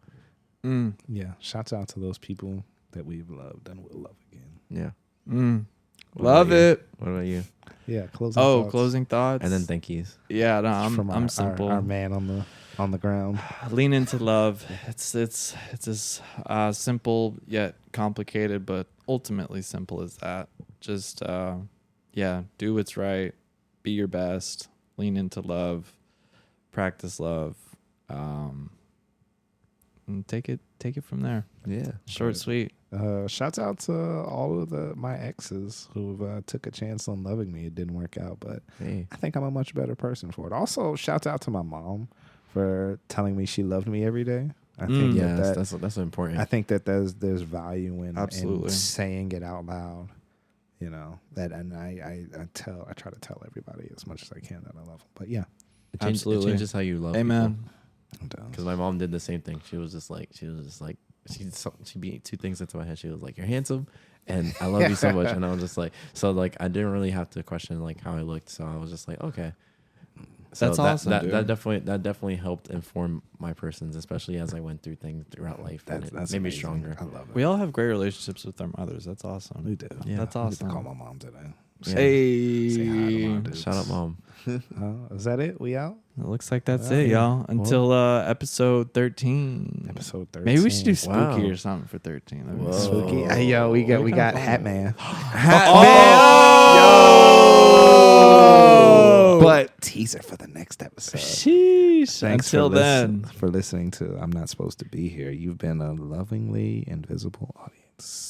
Yeah, shouts out to those people that we've loved and will love again. Yeah. What Love about you? it. What about you? Yeah, closing. Oh, thoughts closing thoughts. And then thank yous. Yeah, no, from I'm our, simple. Our man on the ground. Lean into love. It's as simple yet complicated, but ultimately simple as that. Just do what's right. Be your best. Lean into love. Practice love. And take it from there. Yeah. Short, sweet. Shouts out to all of my exes who took a chance on loving me. It didn't work out, but Hey. I think I'm a much better person for it. Also, shouts out to my mom for telling me she loved me every day. I think Yes, that's important. I think that there's value in Absolutely. saying it out loud. That, and I try to tell everybody as much as I can that I love them. But yeah, It Absolutely. changes how you love. Amen. I'm done. Because my mom did the same thing. She'd be two things into my head. She was like, "You're handsome," and "I love you so much." And I was just like, so like I didn't really have to question like how I looked. So I was just like, okay. So That's awesome, dude. That definitely helped inform my persons, especially as I went through things throughout life. And it That's made me amazing. stronger. I love it. We all have great relationships with our mothers. That's awesome. We do. Yeah. That's I need to awesome. call my mom today. Yeah. Hey. Say hi to my dudes. Shout out, mom. Is that it? We out? It looks like that's Well, it, yeah. y'all. Until episode 13. Episode 13. Maybe we should do spooky Wow. or something for 13. That'd be Whoa. spooky. Spooky. Hey, yo, we got Hat Man. Oh! But teaser for the next episode. Sheesh. Thanks Until for then. for listening to I'm Not Supposed to Be Here. You've been a lovingly invisible audience.